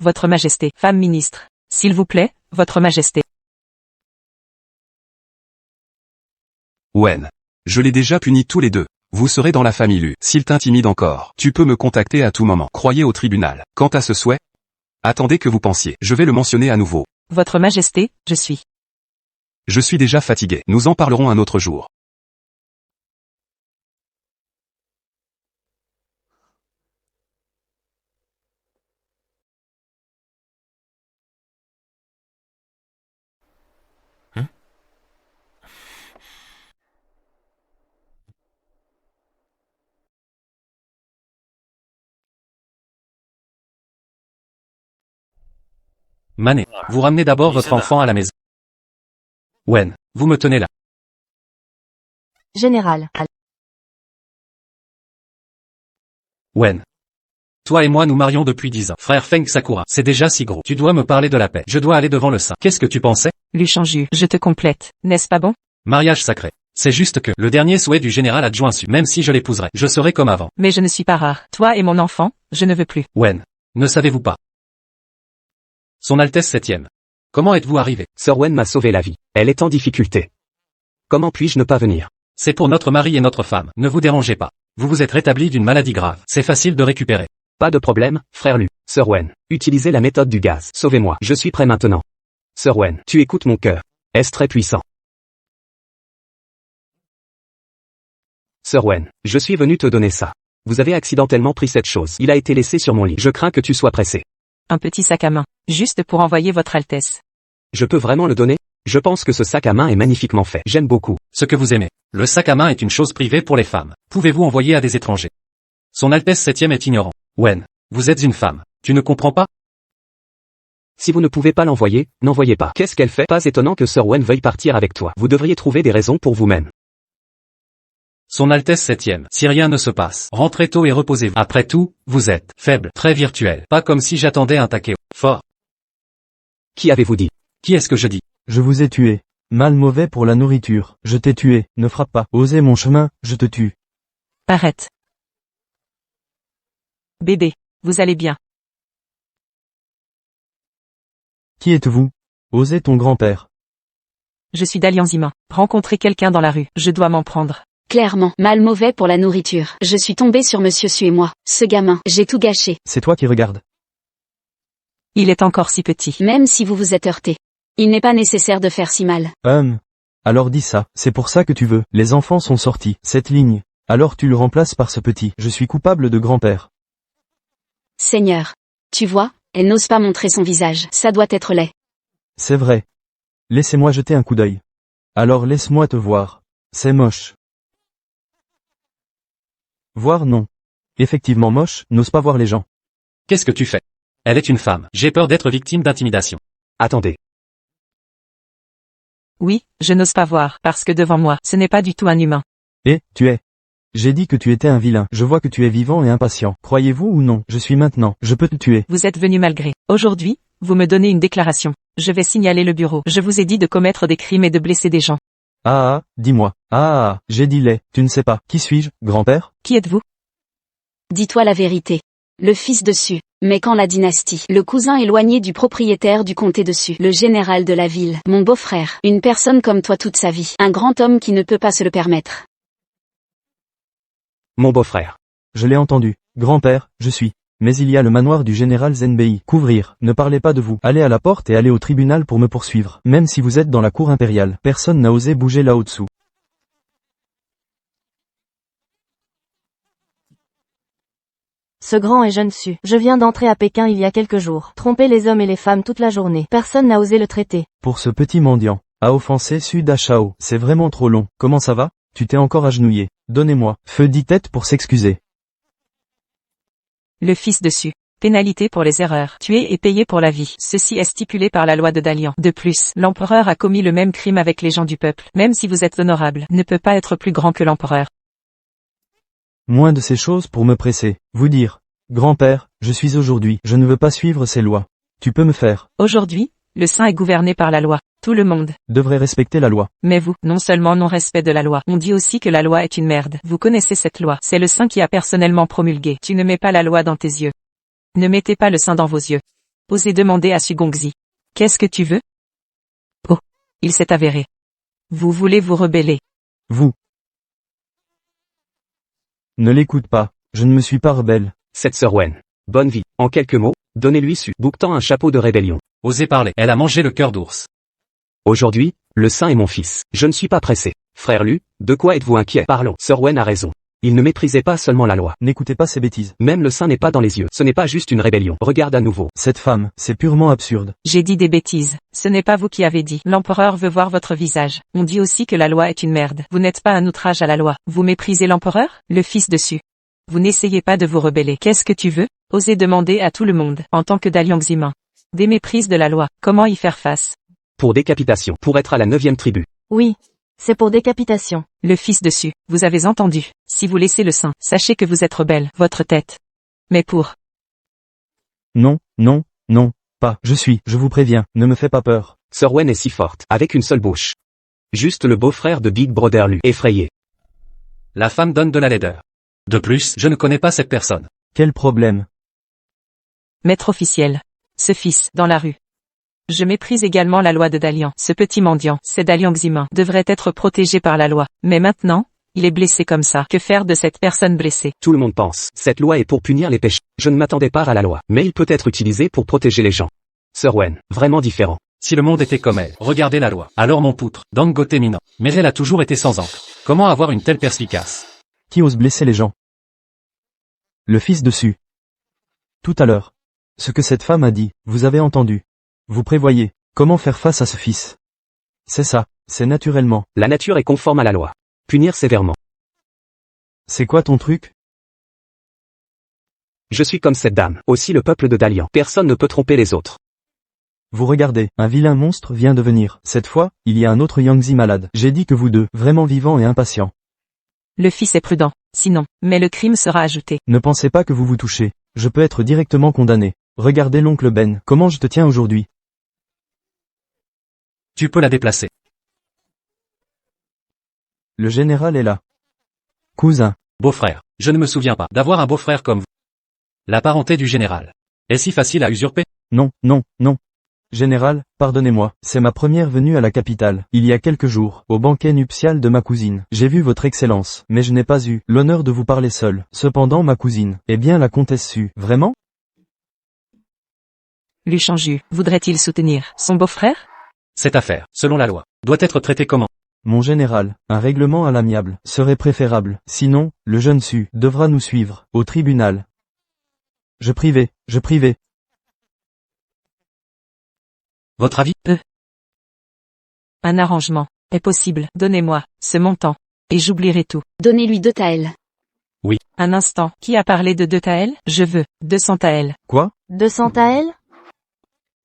Votre Majesté, femme ministre. S'il vous plaît, votre Majesté. Wen. Je l'ai déjà puni tous les 2. Vous serez dans la famille Lu. S'il t'intimide encore, tu peux me contacter à tout moment. Croyez au tribunal. Quant à ce souhait, attendez que vous pensiez. Je vais le mentionner à nouveau. Votre Majesté, je suis déjà fatigué. Nous en parlerons un autre jour. Mané. Vous ramenez d'abord votre enfant à la maison. Wen. Vous me tenez là. Général. Wen. Toi et moi nous marions depuis 10 ans. Frère Feng Sakura, c'est déjà si gros. Tu dois me parler de la paix. Je dois aller devant le saint. Qu'est-ce que tu pensais? Lu Shangyu, je te complète. N'est-ce pas bon? Mariage sacré. C'est juste que, le dernier souhait du général adjoint su, même si je l'épouserais, je serai comme avant. Mais je ne suis pas rare. Toi et mon enfant, je ne veux plus. Wen. Ne savez-vous pas? Son Altesse 7e. Comment êtes-vous arrivé? Sir Wen m'a sauvé la vie. Elle est en difficulté. Comment puis-je ne pas venir? C'est pour notre mari et notre femme. Ne vous dérangez pas. Vous vous êtes rétabli d'une maladie grave. C'est facile de récupérer. Pas de problème, frère Lu. Sir Wen. Utilisez la méthode du gaz. Sauvez-moi. Je suis prêt maintenant. Sir Wen. Tu écoutes mon cœur. Est-ce très puissant? Sir Wen. Je suis venu te donner ça. Vous avez accidentellement pris cette chose. Il a été laissé sur mon lit. Je crains que tu sois pressé. Un petit sac à main. Juste pour envoyer votre Altesse. Je peux vraiment le donner? Je pense que ce sac à main est magnifiquement fait. J'aime beaucoup. Ce que vous aimez. Le sac à main est une chose privée pour les femmes. Pouvez-vous envoyer à des étrangers? Son Altesse 7e est ignorant. Wen. Vous êtes une femme. Tu ne comprends pas? Si vous ne pouvez pas l'envoyer, n'envoyez pas. Qu'est-ce qu'elle fait? Pas étonnant que Sir Wen veuille partir avec toi. Vous devriez trouver des raisons pour vous-même. Son Altesse 7e. Si rien ne se passe, rentrez tôt et reposez-vous. Après tout, vous êtes faible, très virtuel. Pas comme si j'attendais un taquet fort. Qui avez-vous dit? Qui est-ce que je dis? Je vous ai tué. Mal mauvais pour la nourriture. Je t'ai tué. Ne frappe pas. Osez mon chemin, je te tue. Arrête. Bébé, vous allez bien. Qui êtes-vous? Osez ton grand-père. Je suis d'Alianzima. Rencontrer quelqu'un dans la rue. Je dois m'en prendre. Clairement, mal mauvais pour la nourriture. Je suis tombée sur Monsieur Su et moi. Ce gamin, j'ai tout gâché. C'est toi qui regardes. Il est encore si petit. Même si vous vous êtes heurté. Il n'est pas nécessaire de faire si mal. Alors dis ça, c'est pour ça que tu veux. Les enfants sont sortis. Cette ligne. Alors tu le remplaces par ce petit. Je suis coupable de grand-père. Seigneur. Tu vois, elle n'ose pas montrer son visage. Ça doit être laid. C'est vrai. Laissez-moi jeter un coup d'œil. Alors laisse-moi te voir. C'est moche. Voir non. Effectivement moche, n'ose pas voir les gens. Qu'est-ce que tu fais? Elle est une femme. J'ai peur d'être victime d'intimidation. Attendez. Oui, je n'ose pas voir, parce que devant moi, ce n'est pas du tout un humain. Et, tu es. J'ai dit que tu étais un vilain. Je vois que tu es vivant et impatient. Croyez-vous ou non, je suis maintenant. Je peux te tuer. Vous êtes venu malgré. Aujourd'hui, vous me donnez une déclaration. Je vais signaler le bureau. Je vous ai dit de commettre des crimes et de blesser des gens. Dis-moi. J'ai dit les. Tu ne sais pas. Qui suis-je, grand-père? Qui êtes-vous? Dis-toi la vérité. Le fils dessus. Mais quand la dynastie, le cousin éloigné du propriétaire du comté dessus, le général de la ville, mon beau-frère, une personne comme toi toute sa vie, un grand homme qui ne peut pas se le permettre. Mon beau-frère. Je l'ai entendu. Grand-père, je suis. Mais il y a le manoir du général Zenbei. Couvrir. Ne parlez pas de vous. Allez à la porte et allez au tribunal pour me poursuivre. Même si vous êtes dans la cour impériale, personne n'a osé bouger là-au-dessous. Ce grand et jeune Su. Je viens d'entrer à Pékin il y a quelques jours. Tromper les hommes et les femmes toute la journée. Personne n'a osé le traiter. Pour ce petit mendiant. A offensé Su Dachao. C'est vraiment trop long. Comment ça va? Tu t'es encore agenouillé. Donnez-moi. Feu dit tête pour s'excuser. Le fils dessus. Pénalité pour les erreurs. Tuer et payer pour la vie. Ceci est stipulé par la loi de Dalian. De plus, l'empereur a commis le même crime avec les gens du peuple. Même si vous êtes honorable, ne peut pas être plus grand que l'empereur. Moins de ces choses pour me presser. Vous dire. Grand-père, je suis aujourd'hui. Je ne veux pas suivre ces lois. Tu peux me faire. Aujourd'hui, le sein est gouverné par la loi. Tout le monde devrait respecter la loi. Mais vous, non seulement non-respect de la loi, on dit aussi que la loi est une merde. Vous connaissez cette loi. C'est le saint qui a personnellement promulgué. Tu ne mets pas la loi dans tes yeux. Ne mettez pas le sein dans vos yeux. Osez demander à Sugongzi. Qu'est-ce que tu veux? Oh. Il s'est avéré. Vous voulez vous rebeller. Vous. Ne l'écoute pas. Je ne me suis pas rebelle. Cette sœur Wen. Bonne vie. En quelques mots, donnez-lui Su bouquetant un chapeau de rébellion. Osez parler. Elle a mangé le cœur d'ours. Aujourd'hui, le saint est mon fils. Je ne suis pas pressé. Frère Lu, de quoi êtes-vous inquiet? Parlons. Sœur Wen a raison. Il ne méprisait pas seulement la loi. N'écoutez pas ces bêtises. Même le saint n'est pas dans les yeux. Ce n'est pas juste une rébellion. Regarde à nouveau. Cette femme, c'est purement absurde. J'ai dit des bêtises. Ce n'est pas vous qui avez dit. L'empereur veut voir votre visage. On dit aussi que la loi est une merde. Vous n'êtes pas un outrage à la loi. Vous méprisez l'empereur? Le fils dessus. Vous n'essayez pas de vous rebeller. Qu'est-ce que tu veux? Osez demander à tout le monde, en tant que Dalian Ximin. Des méprises de la loi. Comment y faire face? Pour décapitation. Pour être à la 9e tribu. Oui. C'est pour décapitation. Le fils dessus. Vous avez entendu. Si vous laissez le sein, sachez que vous êtes rebelle. Votre tête. Mais pour. Non, pas. Je vous préviens, ne me fais pas peur. Sœur Wen est si forte, avec une seule bouche. Juste le beau-frère de Big Brother Lu, effrayé. La femme donne de la laideur. De plus, je ne connais pas cette personne. Quel problème? Maître officiel. Ce fils, dans la rue. Je méprise également la loi de Dalian. Ce petit mendiant, c'est Dalian Ximin, devrait être protégé par la loi. Mais maintenant, il est blessé comme ça. Que faire de cette personne blessée? Tout le monde pense. Cette loi est pour punir les péchés. Je ne m'attendais pas à la loi. Mais il peut être utilisé pour protéger les gens. Sœur Wen, vraiment différent. Si le monde était comme elle, regardez la loi. Alors mon poutre, Dangote Minant. Mais elle a toujours été sans encre. Comment avoir une telle perspicace? Qui ose blesser les gens? Le fils dessus. Tout à l'heure. Ce que cette femme a dit, vous avez entendu. Vous prévoyez. Comment faire face à ce fils? C'est ça, c'est naturellement. La nature est conforme à la loi. Punir sévèrement. C'est quoi ton truc? Je suis comme cette dame. Aussi le peuple de Dalian. Personne ne peut tromper les autres. Vous regardez, un vilain monstre vient de venir. Cette fois, il y a un autre Yangzi malade. J'ai dit que vous deux, vraiment vivants et impatients. Le fils est prudent. Sinon, mais le crime sera ajouté. Ne pensez pas que vous vous touchez. Je peux être directement condamné. Regardez l'oncle Ben, comment je te tiens aujourd'hui. Tu peux la déplacer. Le général est là. Cousin. Beau-frère. Je ne me souviens pas d'avoir un beau-frère comme vous. La parenté du général. Est si facile à usurper? Non. Général, pardonnez-moi, c'est ma première venue à la capitale, il y a quelques jours, au banquet nuptial de ma cousine. J'ai vu votre excellence, mais je n'ai pas eu l'honneur de vous parler seul. Cependant ma cousine, eh bien la comtesse Su, vraiment? Lu Chanju, voudrait-il soutenir son beau-frère? Cette affaire, selon la loi, doit être traitée comment? Mon général, un règlement à l'amiable serait préférable, sinon, le jeune Su devra nous suivre, au tribunal. Je privais. Votre avis? Peu. Un arrangement est possible. Donnez-moi ce montant, et j'oublierai tout. Donnez-lui 2 taels. Un instant, qui a parlé de 2 taels? Je veux 200 taels. Quoi? 200 taels?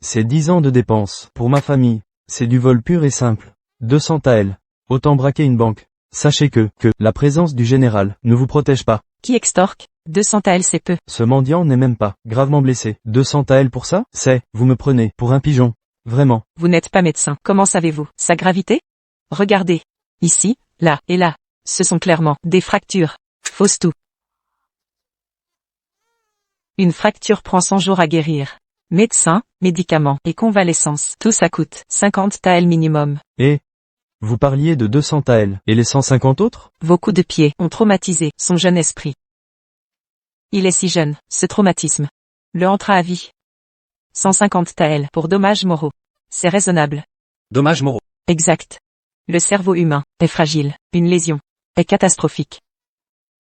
C'est 10 ans de dépenses. Pour ma famille, c'est du vol pur et simple. 200 taels. Autant braquer une banque. Sachez que la présence du général ne vous protège pas. Qui extorque? 200 taels c'est peu. Ce mendiant n'est même pas gravement blessé. 200 taels pour ça? Vous me prenez pour un pigeon. Vraiment. Vous n'êtes pas médecin. Comment savez-vous sa gravité? Regardez. Ici, là et là. Ce sont clairement des fractures. Fausse tout. Une fracture prend 100 jours à guérir. Médecin, médicaments et convalescence. Tout ça coûte 50 taels minimum. Et vous parliez de 200 taels. Et les 150 autres? Vos coups de pied ont traumatisé son jeune esprit. Il est si jeune, ce traumatisme le hantera à vie. 150 taels pour dommages moraux. C'est raisonnable. Dommages moraux. Exact. Le cerveau humain est fragile. Une lésion est catastrophique.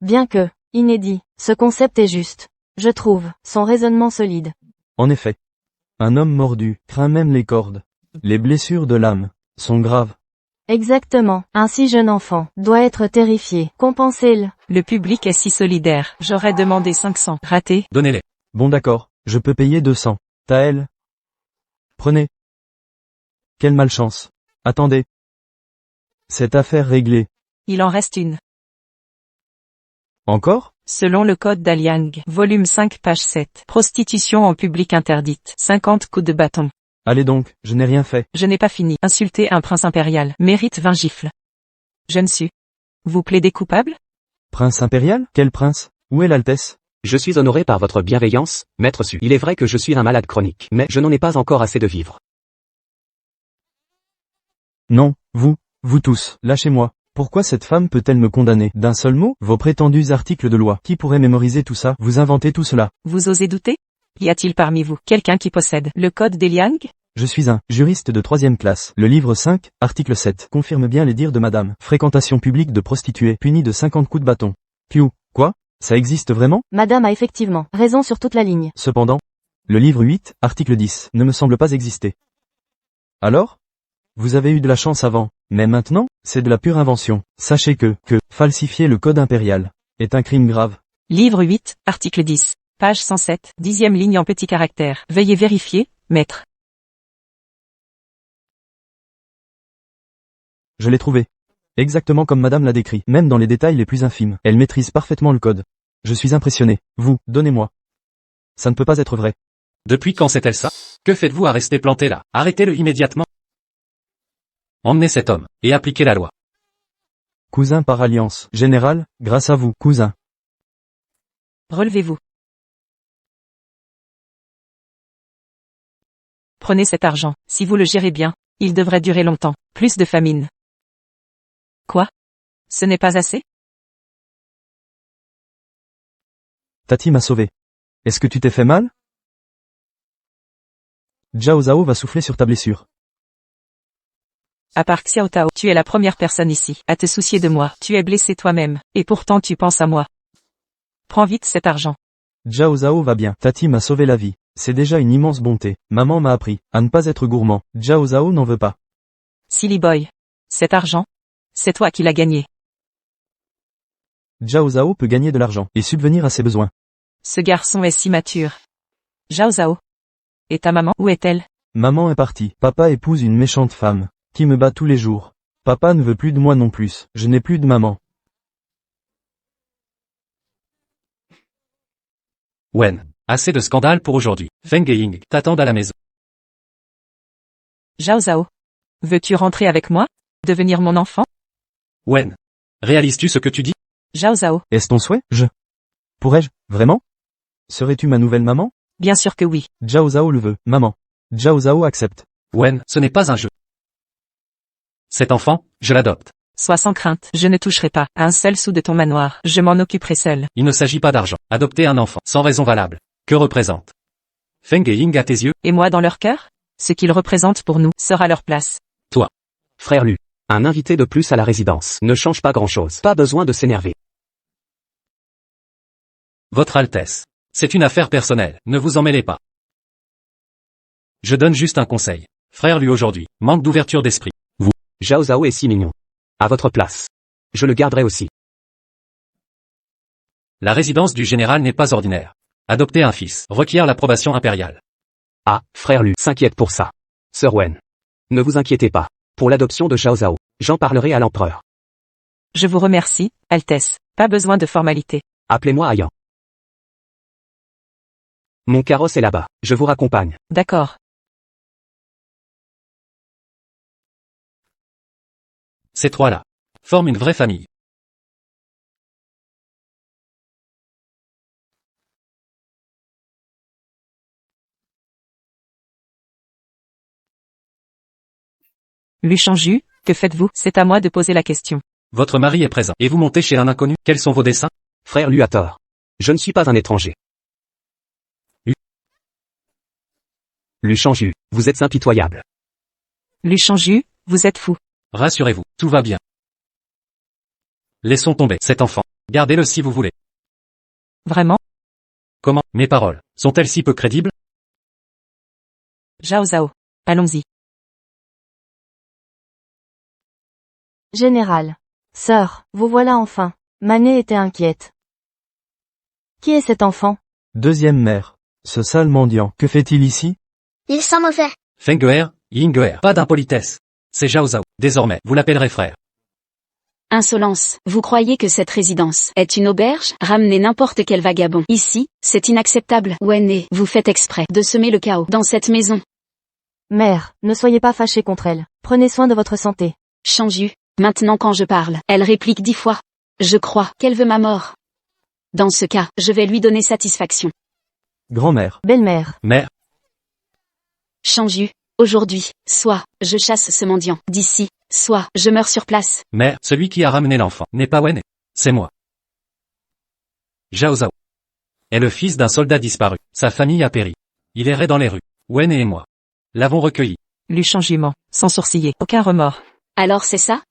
Bien que inédit, ce concept est juste. Je trouve son raisonnement solide. En effet. Un homme mordu craint même les cordes. Les blessures de l'âme sont graves. Exactement. Un si jeune enfant doit être terrifié. Compensez-le. Le public est si solidaire. J'aurais demandé 500. Raté. Donnez-les. Bon d'accord, je peux payer 200. Taël. Prenez. Quelle malchance. Attendez. Cette affaire réglée. Il en reste une. Encore? Selon le code d'Aliang, volume 5 page 7. Prostitution en public interdite. 50 coups de bâton. Allez donc, je n'ai rien fait. Je n'ai pas fini. Insulter un prince impérial mérite 20 gifles. Je ne suis. Vous plaidez coupable? Prince impérial? Quel prince? Où est l'Altesse? Je suis honoré par votre bienveillance, maître Su. Il est vrai que je suis un malade chronique, mais je n'en ai pas encore assez de vivre. Non, vous tous, lâchez-moi. Pourquoi cette femme peut-elle me condamner? D'un seul mot? Vos prétendus articles de loi. Qui pourrait mémoriser tout ça? Vous inventez tout cela. Vous osez douter? Y a-t-il parmi vous quelqu'un qui possède le code d'Eliang? Je suis un juriste de 3e classe. Le livre 5, article 7, confirme bien les dires de madame. Fréquentation publique de prostituées, punie de 50 coups de bâton. Piou, quoi? Ça existe vraiment? Madame a effectivement raison sur toute la ligne. Cependant, le livre 8, article 10, ne me semble pas exister. Alors? Vous avez eu de la chance avant, mais maintenant, c'est de la pure invention. Sachez que falsifier le code impérial est un crime grave. Livre 8, article 10, page 107, 10e ligne en petits caractères. Veuillez vérifier, maître. Je l'ai trouvé. Exactement comme madame l'a décrit, même dans les détails les plus infimes. Elle maîtrise parfaitement le code. Je suis impressionné. Vous, donnez-moi. Ça ne peut pas être vrai. Depuis quand c'est-elle ça? Que faites-vous à rester planté là? Arrêtez-le immédiatement. Emmenez cet homme, et appliquez la loi. Cousin par alliance. Général, grâce à vous, cousin. Relevez-vous. Prenez cet argent. Si vous le gérez bien, il devrait durer longtemps. Plus de famine. Quoi? Ce n'est pas assez? Tati m'a sauvé. Est-ce que tu t'es fait mal? Zhao Zhao va souffler sur ta blessure. À part Xiao Tao, tu es la première personne ici à te soucier de moi. Tu es blessé toi-même, et pourtant tu penses à moi. Prends vite cet argent. Zhao Zhao va bien. Tati m'a sauvé la vie. C'est déjà une immense bonté. Maman m'a appris à ne pas être gourmand. Zhao Zhao n'en veut pas. Silly boy. Cet argent, c'est toi qui l'as gagné. Zhao Zhao peut gagner de l'argent et subvenir à ses besoins. Ce garçon est si mature. Zhao Zhao. Et ta maman, où est-elle? Maman est partie. Papa épouse une méchante femme qui me bat tous les jours. Papa ne veut plus de moi non plus. Je n'ai plus de maman. Wen. Assez de scandales pour aujourd'hui. Feng et Ying t'attendent à la maison. Zhao Zhao. Veux-tu rentrer avec moi? Devenir mon enfant? Wen. Réalises-tu ce que tu dis? Zhao Zhao. Est-ce ton souhait? Pourrais-je? Vraiment? Serais-tu ma nouvelle maman? Bien sûr que oui. Zhao Zhao le veut, maman. Zhao Zhao accepte. Wen, ce n'est pas un jeu. Cet enfant, je l'adopte. Sois sans crainte, je ne toucherai pas à un seul sou de ton manoir. Je m'en occuperai seul. Il ne s'agit pas d'argent. Adopter un enfant, sans raison valable. Que représente Feng et Ying à tes yeux? Et moi dans leur cœur? Ce qu'ils représentent pour nous sera leur place. Toi. Frère Lu. Un invité de plus à la résidence ne change pas grand-chose. Pas besoin de s'énerver. Votre Altesse. C'est une affaire personnelle, ne vous en mêlez pas. Je donne juste un conseil. Frère Lu aujourd'hui, manque d'ouverture d'esprit. Zhao Zhao est si mignon. À votre place. Je le garderai aussi. La résidence du général n'est pas ordinaire. Adopter un fils requiert l'approbation impériale. Ah, frère Lu s'inquiète pour ça. Sir Wen. Ne vous inquiétez pas. Pour l'adoption de Zhao Zhao, j'en parlerai à l'empereur. Je vous remercie, Altesse. Pas besoin de formalité. Appelez-moi Ayan. Mon carrosse est là-bas. Je vous raccompagne. D'accord. Ces trois-là forment une vraie famille. Luchanju, que faites-vous? C'est à moi de poser la question. Votre mari est présent. Et vous montez chez un inconnu. Quels sont vos desseins? Frère Lu a tort. Je ne suis pas un étranger. Lu Chanju, vous êtes impitoyable. Luchanju, vous êtes fou. Rassurez-vous, tout va bien. Laissons tomber cet enfant. Gardez-le si vous voulez. Vraiment? Comment? Mes paroles sont-elles si peu crédibles? Zhao Zhao. Allons-y. Général. Sœur, vous voilà enfin. Mané était inquiète. Qui est cet enfant? Deuxième mère. Ce sale mendiant, que fait-il ici? Il sent mauvais. Feng'er, Ying'er. Pas d'impolitesse. C'est Zhao Zhao. Désormais, vous l'appellerez frère. Insolence, vous croyez que cette résidence est une auberge? Ramenez n'importe quel vagabond. Ici, c'est inacceptable. Wen, vous faites exprès de semer le chaos dans cette maison. Mère, ne soyez pas fâchée contre elle. Prenez soin de votre santé. Chanju, maintenant quand je parle, elle réplique 10 fois. Je crois qu'elle veut ma mort. Dans ce cas, je vais lui donner satisfaction. Grand-mère. Belle-mère. Mère, Chanju, aujourd'hui, soit je chasse ce mendiant d'ici, soit je meurs sur place. mère, celui qui a ramené l'enfant n'est pas Wen, c'est moi. Zhao Zhao est le fils d'un soldat disparu. Sa famille a péri. Il errait dans les rues. Wen et moi l'avons recueilli. Luchanju ment, sans sourciller. Aucun remords. Alors c'est ça?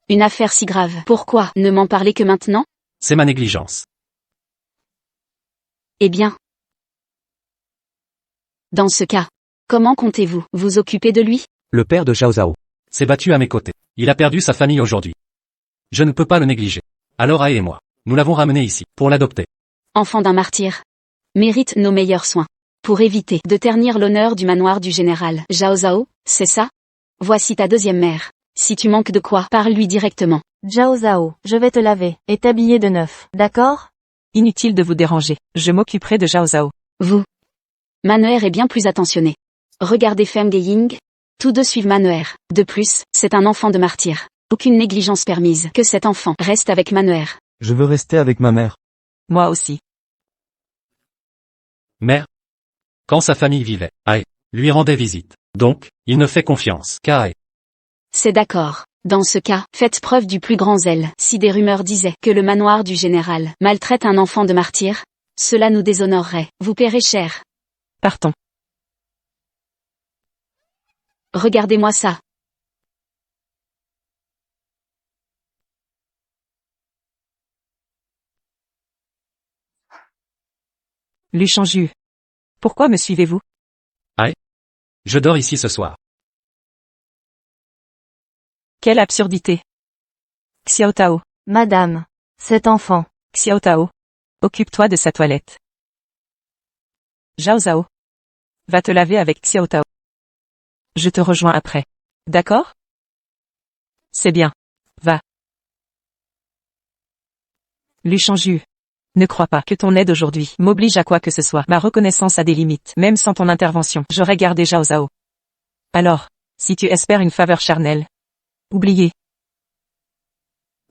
Une affaire si grave. Pourquoi ne m'en parler que maintenant? C'est ma négligence. Eh bien. Dans ce cas, comment comptez-vous vous occuper de lui? Le père de Zhao Zhao. S'est battu à mes côtés. Il a perdu sa famille aujourd'hui. Je ne peux pas le négliger. Alors Ae et moi, nous l'avons ramené ici, pour l'adopter. Enfant d'un martyr. Mérite nos meilleurs soins. Pour éviter de ternir l'honneur du manoir du général. Zhao Zhao, c'est ça? Voici ta deuxième mère. Si tu manques de quoi, parle-lui directement. Zhao Zhao, je vais te laver et t'habiller de neuf. D'accord? Inutile de vous déranger. Je m'occuperai de Zhao Zhao. Vous. Manuer est bien plus attentionné. Regardez Feng et Ying. Tous deux suivent Manuer. De plus, c'est un enfant de martyr. Aucune négligence permise. Que cet enfant reste avec Manuer. Je veux rester avec ma mère. Moi aussi. Mère, quand sa famille vivait, Ae lui rendait visite. Donc, il ne fait confiance qu'à Ae. C'est d'accord. Dans ce cas, faites preuve du plus grand zèle. Si des rumeurs disaient que le manoir du général maltraite un enfant de martyr, cela nous déshonorerait. Vous paierez cher. Partons. Regardez-moi ça. Luchanju. Pourquoi me suivez-vous? Je dors ici ce soir. Quelle absurdité. Xiao Tao. Madame. Cet enfant. Xiao Tao. Occupe-toi de sa toilette. Zhao Zhao. Va te laver avec Xiao Tao. Je te rejoins après. D'accord? C'est bien. Va. Luchanju. Ne crois pas que ton aide aujourd'hui m'oblige à quoi que ce soit. Ma reconnaissance a des limites. Même sans ton intervention, j'aurais gardé Zhao Zhao. Alors, si tu espères une faveur charnelle, oubliez.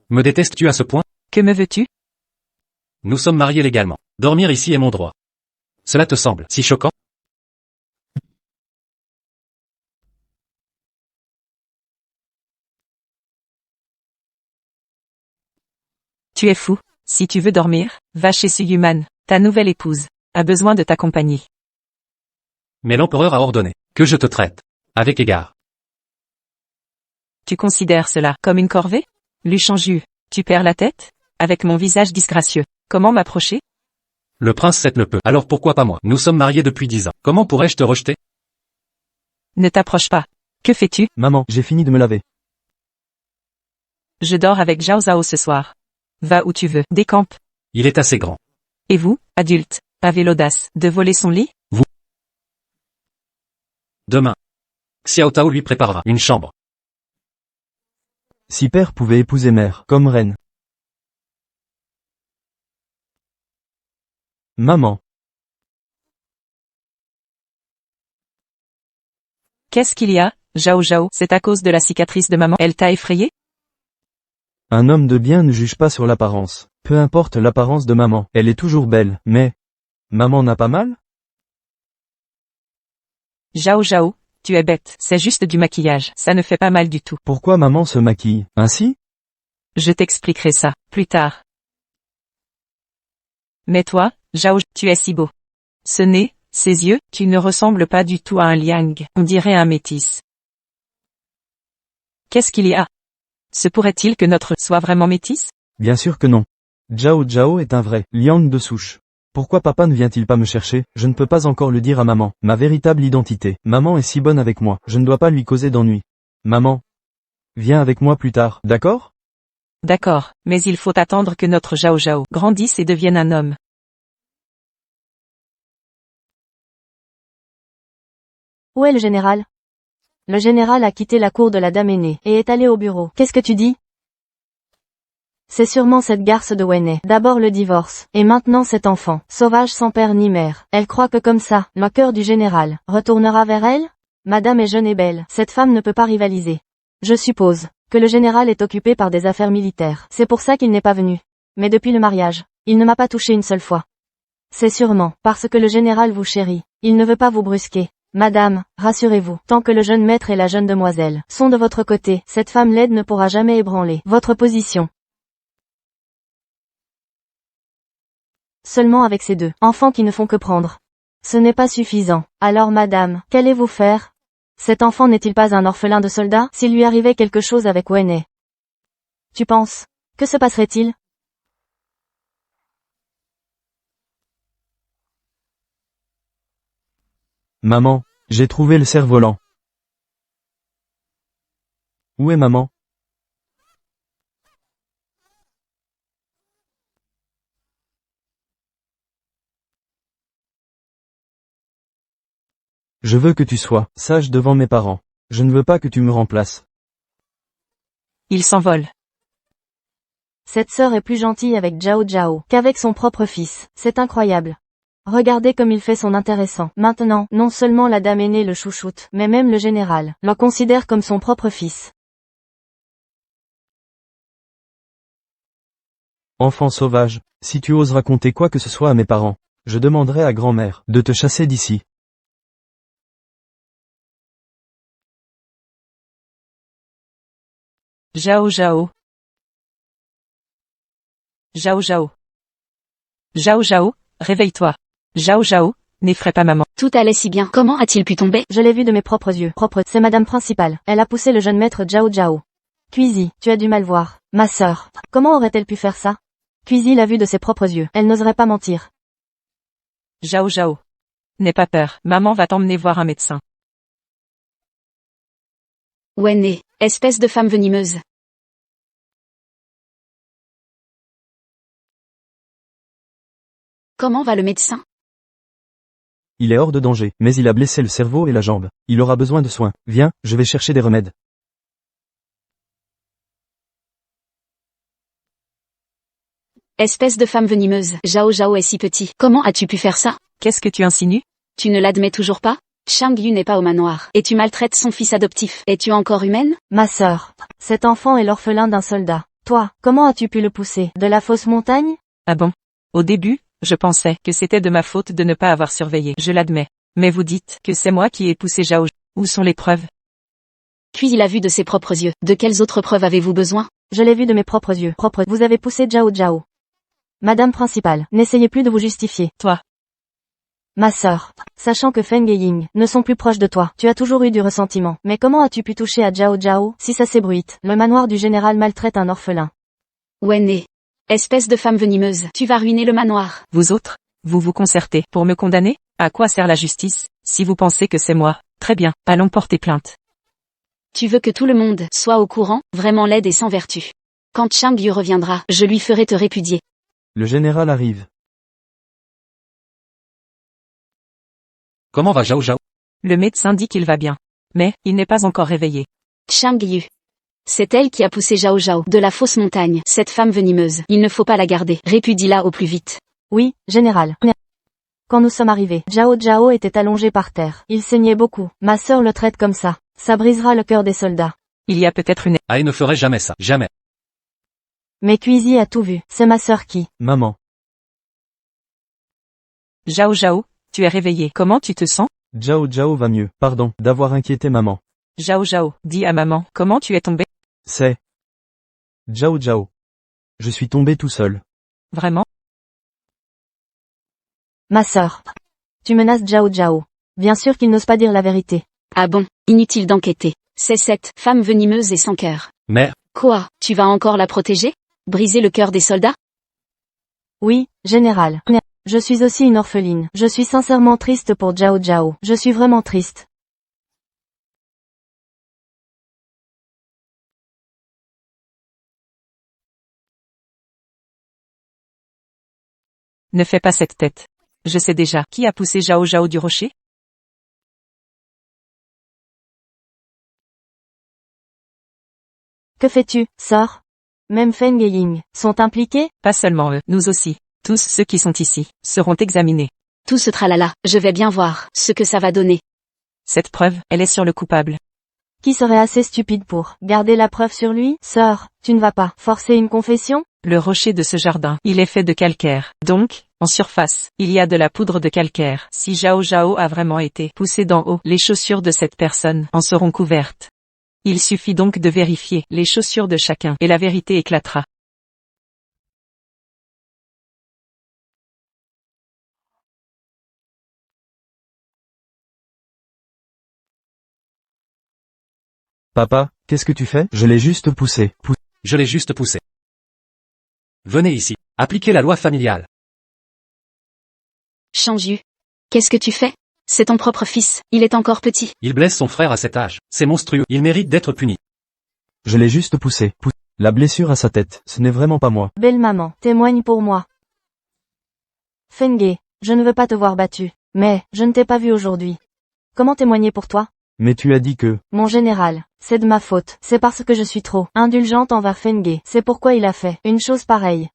Me détestes-tu à ce point? Que me veux-tu? Nous sommes mariés légalement. Dormir ici est mon droit. Cela te semble si choquant? Tu es fou. Si tu veux dormir, va chez Suyuman. Ta nouvelle épouse a besoin de ta compagnie. Mais l'empereur a ordonné que je te traite avec égard. Tu considères cela comme une corvée? Luchanju, tu perds la tête? Avec mon visage disgracieux, comment m'approcher? Le prince Seth le peut. Alors pourquoi pas moi? Nous sommes mariés depuis 10 ans. Comment pourrais-je te rejeter? Ne t'approche pas. Que fais-tu? Maman, j'ai fini de me laver. Je dors avec Zhao Zhao ce soir. Va où tu veux, décampe. Il est assez grand. Et vous, adulte, avez l'audace de voler son lit? Demain. Xiao Tao lui préparera une chambre. Si père pouvait épouser mère, comme reine. Maman. Qu'est-ce qu'il y a, Zhao Zhao? C'est à cause de la cicatrice de maman? Elle t'a effrayé? Un homme de bien ne juge pas sur l'apparence. Peu importe l'apparence de maman, elle est toujours belle, mais... Maman n'a pas mal? Zhao Zhao, tu es bête, c'est juste du maquillage, ça ne fait pas mal du tout. Pourquoi maman se maquille, ainsi? Je t'expliquerai ça, plus tard. Mais toi, Zhao, tu es si beau. Ce nez, ces yeux, tu ne ressembles pas du tout à un liang, on dirait un métis. Qu'est-ce qu'il y a? Se pourrait-il que notre soit vraiment métis? Bien sûr que non. Zhao Zhao est un vrai liang de souche. Pourquoi papa ne vient-il pas me chercher? Je ne peux pas encore le dire à maman, ma véritable identité. Maman est si bonne avec moi, je ne dois pas lui causer d'ennui. Maman. Viens avec moi plus tard, d'accord? D'accord, mais il faut attendre que notre Zhao Zhao grandisse et devienne un homme. Où est le général? Le général a quitté la cour de la dame aînée, et est allé au bureau. Qu'est-ce que tu dis? C'est sûrement cette garce de Wenne. D'abord le divorce, et maintenant cet enfant, sauvage sans père ni mère. Elle croit que comme ça, le cœur du général, retournera vers elle? Madame est jeune et belle, cette femme ne peut pas rivaliser. Je suppose, que le général est occupé par des affaires militaires. C'est pour ça qu'il n'est pas venu. Mais depuis le mariage, il ne m'a pas touché une seule fois. C'est sûrement, parce que le général vous chérit. Il ne veut pas vous brusquer. Madame, rassurez-vous, tant que le jeune maître et la jeune demoiselle sont de votre côté, cette femme laide ne pourra jamais ébranler votre position. Seulement avec ces deux enfants qui ne font que prendre. Ce n'est pas suffisant. Alors madame, qu'allez-vous faire? Cet enfant n'est-il pas un orphelin de soldat? S'il lui arrivait quelque chose avec Wenne, tu penses, que se passerait-il? Maman, j'ai trouvé le cerf-volant. Où est maman? Je veux que tu sois sage devant mes parents. Je ne veux pas que tu me remplaces. Il s'envole. Cette sœur est plus gentille avec Zhao Zhao qu'avec son propre fils. C'est incroyable. Regardez comme il fait son intéressant. Maintenant, non seulement la dame aînée le chouchoute, mais même le général le considère comme son propre fils. Enfant sauvage, si tu oses raconter quoi que ce soit à mes parents, je demanderai à grand-mère de te chasser d'ici. Zhao Zhao. Zhao Zhao. Zhao Zhao, réveille-toi. Zhao Zhao, n'effraie pas maman. Tout allait si bien. Comment a-t-il pu tomber? Je l'ai vu de mes propres yeux. C'est madame principale. Elle a poussé le jeune maître Zhao Zhao. Cuisy, tu as dû mal voir. Ma sœur. Comment aurait-elle pu faire ça? Cuisy l'a vu de ses propres yeux. Elle n'oserait pas mentir. Zhao Zhao. N'aie pas peur, maman va t'emmener voir un médecin. Wenne, espèce de femme venimeuse. Comment va le médecin? Il est hors de danger, mais il a blessé le cerveau et la jambe. Il aura besoin de soins. Viens, je vais chercher des remèdes. Espèce de femme venimeuse. Zhao Zhao est si petit. Comment as-tu pu faire ça? Qu'est-ce que tu insinues? Tu ne l'admets toujours pas? Shang Yu n'est pas au manoir. Et tu maltraites son fils adoptif. Es-tu encore humaine? Ma sœur. Cet enfant est l'orphelin d'un soldat. Toi, comment as-tu pu le pousser? De la fausse montagne? Ah bon? Au début, je pensais que c'était de ma faute de ne pas avoir surveillé. Je l'admets. Mais vous dites que c'est moi qui ai poussé Zhao. Où sont les preuves? Puis il a vu de ses propres yeux. De quelles autres preuves avez-vous besoin? Je l'ai vu de mes propres yeux. Vous avez poussé Zhao Zhao. Madame principale, n'essayez plus de vous justifier. Toi. Ma sœur, sachant que Feng et Ying ne sont plus proches de toi, tu as toujours eu du ressentiment. Mais comment as-tu pu toucher à Zhao Zhao? Si ça s'ébruite, le manoir du général maltraite un orphelin. Wenne, espèce de femme venimeuse, tu vas ruiner le manoir. Vous autres, vous vous concertez pour me condamner? À quoi sert la justice, si vous pensez que c'est moi? Très bien, allons porter plainte. Tu veux que tout le monde soit au courant, vraiment laide et sans vertu. Quand Chang Yu reviendra, je lui ferai te répudier. Le général arrive. Comment va Zhao Zhao? Le médecin dit qu'il va bien. Mais, il n'est pas encore réveillé. Chang Yu. C'est elle qui a poussé Zhao Zhao de la fausse montagne, cette femme venimeuse. Il ne faut pas la garder. Répudie-la au plus vite. Oui, général. Quand nous sommes arrivés, Zhao Zhao était allongé par terre. Il saignait beaucoup. Ma sœur le traite comme ça. Ça brisera le cœur des soldats. Il y a peut-être une... Ah, il ne ferait jamais ça. Jamais. Mais Cuisy a tout vu. C'est ma sœur qui. Maman. Zhao Zhao, tu es réveillé. Comment tu te sens? Zhao Zhao va mieux. Pardon d'avoir inquiété maman. Zhao Zhao, dis à maman, comment tu es tombé? C'est... Zhao Zhao. Je suis tombé tout seul. Vraiment? Ma sœur. Tu menaces Zhao Zhao. Bien sûr qu'il n'ose pas dire la vérité. Ah bon, inutile d'enquêter. C'est cette femme venimeuse et sans cœur. Mère, Quoi, tu vas encore la protéger? Briser le cœur des soldats? Oui, général. Je suis aussi une orpheline. Je suis sincèrement triste pour Zhao Zhao. Je suis vraiment triste. Ne fais pas cette tête. Je sais déjà. Qui a poussé Zhao Zhao du rocher? Que fais-tu, sœur? Même Feng et Ying sont impliqués? Pas seulement eux, nous aussi. Tous ceux qui sont ici, seront examinés. Tout ce tralala, je vais bien voir ce que ça va donner. Cette preuve, elle est sur le coupable. Qui serait assez stupide pour garder la preuve sur lui? Sœur, tu ne vas pas forcer une confession? Le rocher de ce jardin, il est fait de calcaire. Donc, en surface, il y a de la poudre de calcaire. Si Zhao Zhao a vraiment été poussé d'en haut, les chaussures de cette personne en seront couvertes. Il suffit donc de vérifier les chaussures de chacun et la vérité éclatera. Papa, qu'est-ce que tu fais? Je l'ai juste poussé. je l'ai juste poussé. Venez ici. Appliquez la loi familiale. Chang Yu. Qu'est-ce que tu fais? C'est ton propre fils, il est encore petit. Il blesse son frère à cet âge. C'est monstrueux. Il mérite d'être puni. Je l'ai juste poussé. La blessure à sa tête, ce n'est vraiment pas moi. Belle maman, témoigne pour moi. Feng, je ne veux pas te voir battu. Mais, je ne t'ai pas vu aujourd'hui. Comment témoigner pour toi? Mais tu as dit que... Mon général, c'est de ma faute. C'est parce que je suis trop indulgente envers Feng. C'est pourquoi il a fait une chose pareille.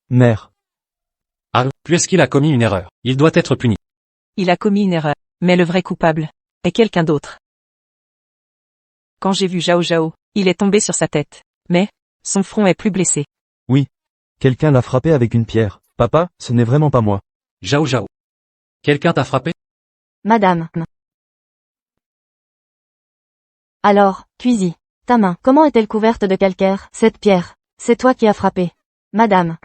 Mère. Ah, puisqu'il a commis une erreur, il doit être puni. Il a commis une erreur. Mais le vrai coupable est quelqu'un d'autre. Quand j'ai vu Zhao Zhao, il est tombé sur sa tête. Mais, son front est plus blessé. Quelqu'un l'a frappé avec une pierre. Papa, ce n'est vraiment pas moi. Zhao Zhao. Quelqu'un t'a frappé? Madame. Alors, Cuisy. Ta main, comment est-elle couverte de calcaire? Cette pierre, c'est toi qui as frappé. Madame.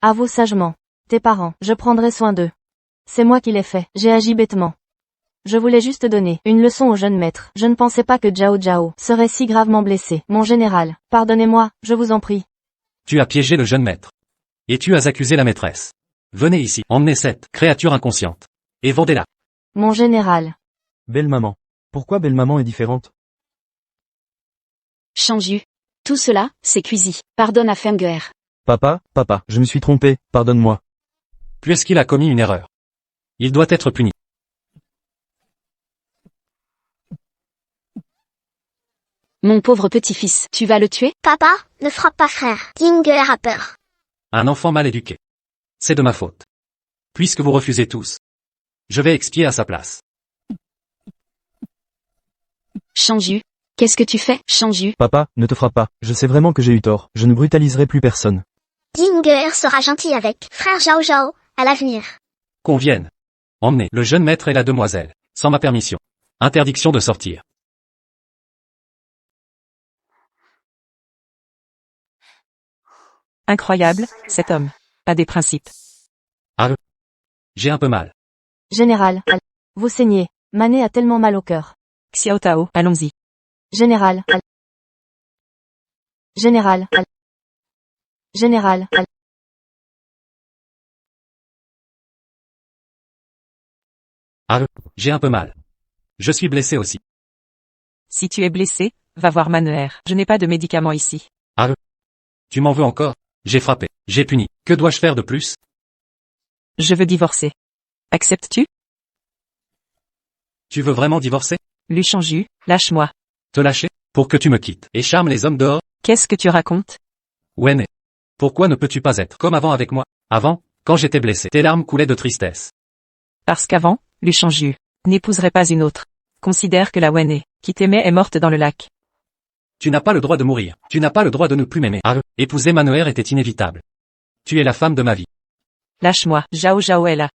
Avoue sagement. Tes parents, je prendrai soin d'eux. C'est moi qui l'ai fait, j'ai agi bêtement. Je voulais juste donner une leçon au jeune maître. Je ne pensais pas que Zhao Zhao serait si gravement blessé. Mon général, pardonnez-moi, je vous en prie. Tu as piégé le jeune maître. Et tu as accusé la maîtresse. Venez ici, emmenez cette créature inconsciente. Et vendez-la. Mon général. Belle maman. Pourquoi belle maman est différente? Chang Yu. Tout cela, c'est Cuisy. Pardonne à Fenger. Papa, je me suis trompé, pardonne-moi. Puisqu'il a commis une erreur. Il doit être puni. Mon pauvre petit-fils, tu vas le tuer? Papa, ne frappe pas frère. Yinger a peur. Un enfant mal éduqué. C'est de ma faute. Puisque vous refusez tous. Je vais expier à sa place. Chang Yu. Qu'est-ce que tu fais, Chang Yu? Papa, ne te frappe pas. Je sais vraiment que j'ai eu tort. Je ne brutaliserai plus personne. Yinger sera gentil avec frère Zhao Zhao, à l'avenir. Qu'on vienne. Emmenez le jeune maître et la demoiselle. Sans ma permission. Interdiction de sortir. Incroyable, cet homme a des principes. J'ai un peu mal. Général. Vous saignez. Mané a tellement mal au cœur. Xiao Tao, allons-y. Général. Général. Général. J'ai un peu mal. Je suis blessé aussi. Si tu es blessé, va voir Manuaire. Je n'ai pas de médicaments ici. Tu m'en veux encore? J'ai frappé, j'ai puni. Que dois-je faire de plus? Je veux divorcer. Acceptes-tu? Tu veux vraiment divorcer? Luchanju, lâche-moi. Te lâcher? Pour que tu me quittes et charme les hommes dehors? Qu'est-ce que tu racontes? Wen, pourquoi ne peux-tu pas être comme avant avec moi? Avant, quand j'étais blessé, tes larmes coulaient de tristesse. Parce qu'avant, Luchanju n'épouserait pas une autre. Considère que la Wene, qui t'aimait est morte dans le lac. Tu n'as pas le droit de mourir. Tu n'as pas le droit de ne plus m'aimer. Épouser Manuaire était inévitable. Tu es la femme de ma vie. Lâche-moi, Jao Jao est là.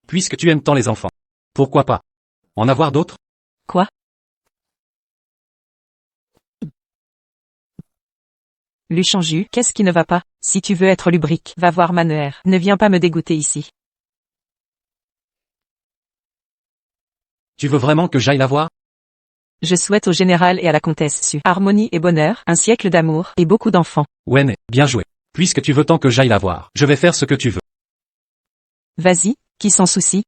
Puisque tu aimes tant les enfants. Pourquoi pas en avoir d'autres? Quoi? Luchanju, qu'est-ce qui ne va pas? Si tu veux être lubrique, va voir Manuaire. Ne viens pas me dégoûter ici. Tu veux vraiment que j'aille la voir? Je souhaite au général et à la comtesse Su harmonie et bonheur, un siècle d'amour, et beaucoup d'enfants. Wen, bien joué. Puisque tu veux tant que j'aille la voir, je vais faire ce que tu veux. Vas-y, qui s'en soucie?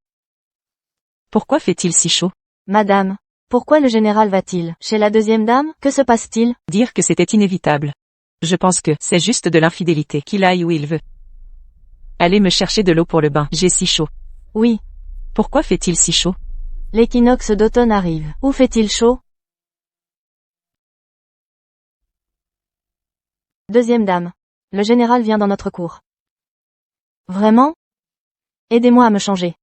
Pourquoi fait-il si chaud? Madame, pourquoi le général va-t-il chez la deuxième dame? Que se passe-t-il? Dire que c'était inévitable. Je pense que c'est juste de l'infidélité qu'il aille où il veut. Allez me chercher de l'eau pour le bain, j'ai si chaud. Oui. Pourquoi fait-il si chaud? L'équinoxe d'automne arrive. Où fait-il chaud? Deuxième dame. Le général vient dans notre cour. Vraiment? Aidez-moi à me changer.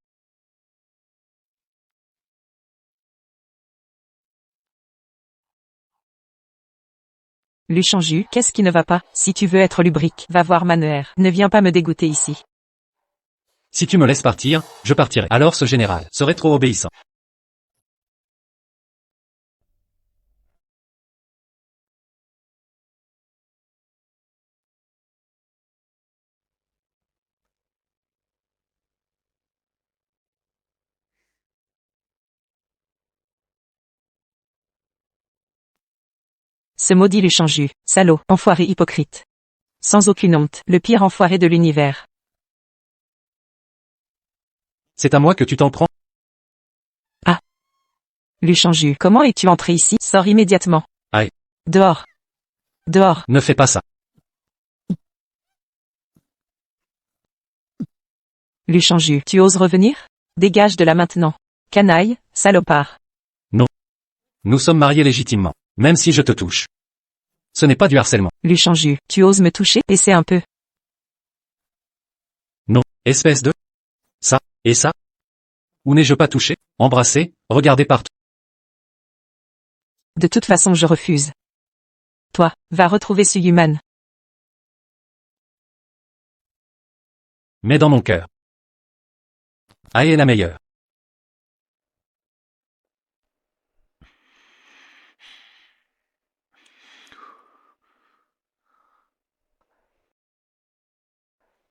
Luchanju, qu'est-ce qui ne va pas? Si tu veux être lubrique, va voir Manuaire. Ne viens pas me dégoûter ici. Si tu me laisses partir, je partirai. Alors ce général serait trop obéissant. Ce maudit Luchanju, salaud, enfoiré hypocrite. Sans aucune honte, le pire enfoiré de l'univers. C'est à moi que tu t'en prends? Luchanju, comment es-tu entré ici? Sors immédiatement. Aïe. Dehors. Dehors. Ne fais pas ça. Luchanju, tu oses revenir? Dégage de là maintenant. Canaille, salopard. Nous sommes mariés légitimement, même si je te touche. Ce n'est pas du harcèlement. Luchanju, tu oses me toucher? Essaie un peu. Non, espèce de... Ça, et ça? Où n'ai-je pas touché, embrassé, regardé partout? De toute façon je refuse. Toi, va retrouver Suyuman. Mais dans mon cœur. Aïe est la meilleure.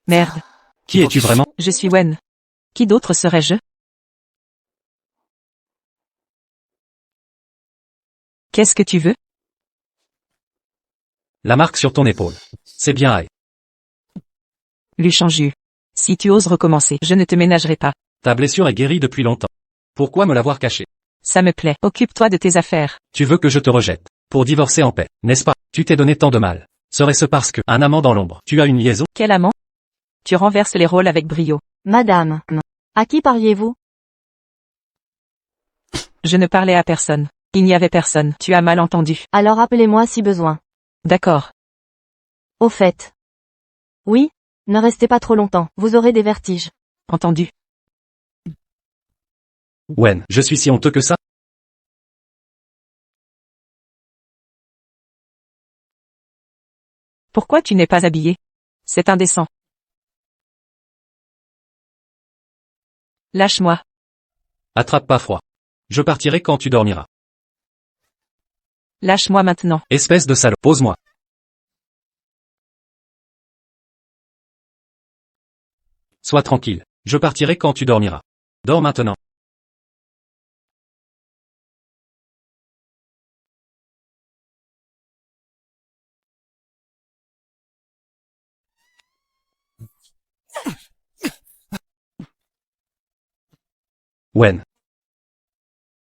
Merde. Qui es-tu vraiment? Je suis Wen. Qui d'autre serais-je? Qu'est-ce que tu veux? La marque sur ton épaule. C'est bien Aïe. Luchanju. Si tu oses recommencer, je ne te ménagerai pas. Ta blessure est guérie depuis longtemps. Pourquoi me l'avoir cachée? Ça me plaît. Occupe-toi de tes affaires. Tu veux que je te rejette, pour divorcer en paix, n'est-ce pas? Tu t'es donné tant de mal. Serait-ce parce que, un amant dans l'ombre, tu as une liaison? Quel amant? Tu renverses les rôles avec brio. Madame. À qui parliez-vous? Je ne parlais à personne. Il n'y avait personne. Tu as mal entendu. Alors appelez-moi si besoin. D'accord. Au fait. Oui? Ne restez pas trop longtemps, vous aurez des vertiges. Entendu. Wen, je suis si honteux que ça? Pourquoi tu n'es pas habillé? C'est indécent. Lâche-moi. Attrape pas froid. Je partirai quand tu dormiras. Lâche-moi maintenant. Espèce de salaud, pose-moi. Sois tranquille. Je partirai quand tu dormiras. Dors maintenant. Wen.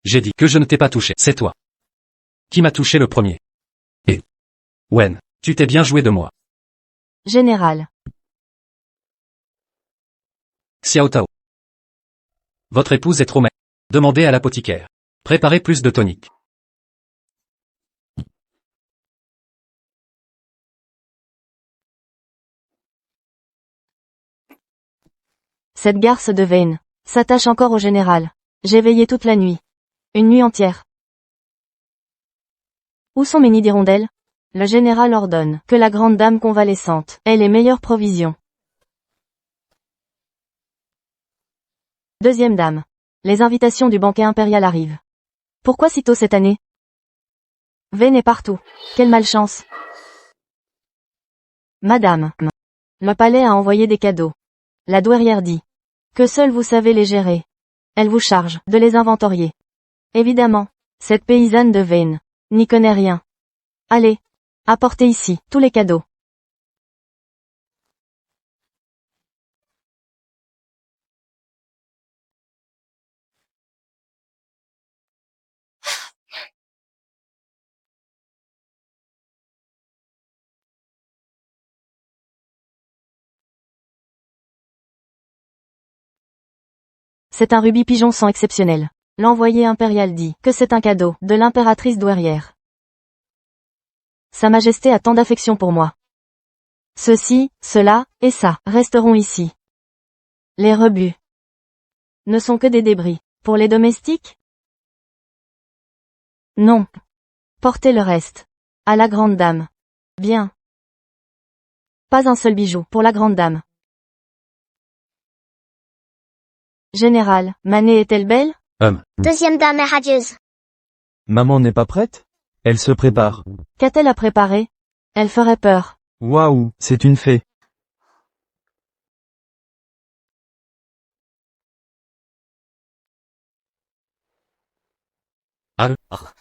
J'ai dit que je ne t'ai pas touché, c'est toi. Qui m'a touché le premier? Et Wen, tu t'es bien joué de moi. Général. Xiao Tao. Votre épouse est trop maigre. Demandez à l'apothicaire. Préparez plus de tonique. Cette garce de Vayne s'attache encore au général. J'ai veillé toute la nuit. Une nuit entière. Où sont mes nids d'hirondelles? Le général ordonne que la grande dame convalescente ait les meilleures provisions. Deuxième dame. Les invitations du banquet impérial arrivent. Pourquoi si tôt cette année? Vayne est partout. Quelle malchance. Madame. Le palais a envoyé des cadeaux. La douairière dit que seul vous savez les gérer. Elle vous charge de les inventorier. Évidemment, cette paysanne de Vayne n'y connaît rien. Allez, apportez ici tous les cadeaux. C'est un rubis pigeon sang exceptionnel. L'envoyé impérial dit que c'est un cadeau de l'impératrice douairière. Sa Majesté a tant d'affection pour moi. Ceci, cela, et ça, resteront ici. Les rebuts ne sont que des débris. Pour les domestiques? Non. Portez le reste. À la grande dame. Bien. Pas un seul bijou pour la grande dame. Général, Mané est-elle belle? Deuxième dame est radieuse. Maman n'est pas prête? Elle se prépare. Qu'a-t-elle à préparer? Elle ferait peur. Waouh, c'est une fée.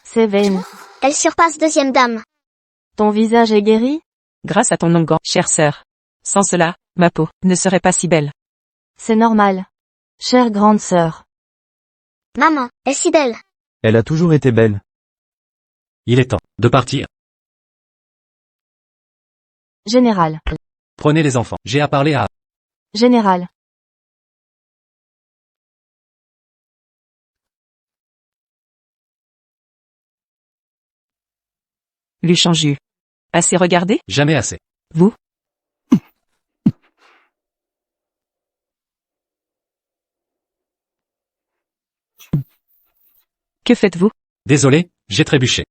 C'est Vayne. Elle surpasse deuxième dame. Ton visage est guéri? Grâce à ton onguent, chère sœur. Sans cela, ma peau ne serait pas si belle. C'est normal. Chère grande sœur. Maman, est si belle. Elle a toujours été belle. Il est temps de partir. Général. Prenez les enfants. J'ai à parler à... Général. Luchanju. Assez regardé? Jamais assez. Vous? Que faites-vous? Désolé, j'ai trébuché.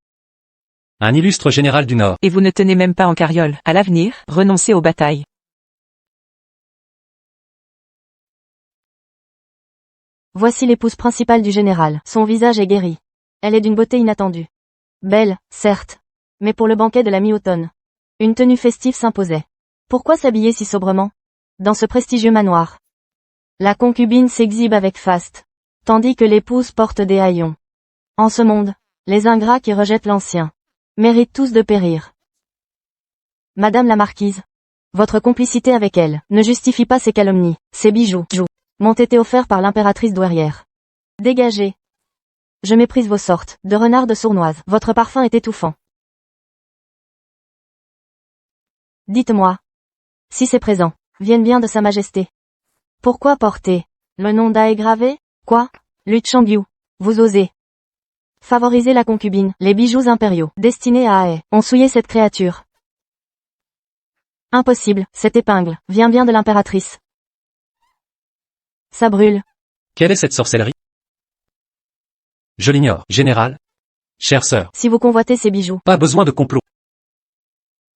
Un illustre général du Nord. Et vous ne tenez même pas en carriole. À l'avenir, renoncez aux batailles. Voici l'épouse principale du général. Son visage est guéri. Elle est d'une beauté inattendue. Belle, certes. Mais pour le banquet de la mi-automne, une tenue festive s'imposait. Pourquoi s'habiller si sobrement? Dans ce prestigieux manoir. La concubine s'exhibe avec faste, tandis que l'épouse porte des haillons. En ce monde, les ingrats qui rejettent l'ancien méritent tous de périr. Madame la marquise, votre complicité avec elle ne justifie pas ces calomnies. Ces bijoux m'ont été offerts par l'impératrice douairière. Dégagez. Je méprise vos sortes de renardes sournoises. Votre parfum est étouffant. Dites-moi, si ces présents viennent bien de Sa Majesté, pourquoi porter le nom d'Ae gravé? Quoi? Lu Changyu, vous osez favoriser la concubine. Les bijoux impériaux destinés à Ae ont souillé cette créature. Impossible, cette épingle vient bien de l'impératrice. Ça brûle. Quelle est cette sorcellerie? Je l'ignore, général. Chère sœur. Si vous convoitez ces bijoux, Pas besoin de complot.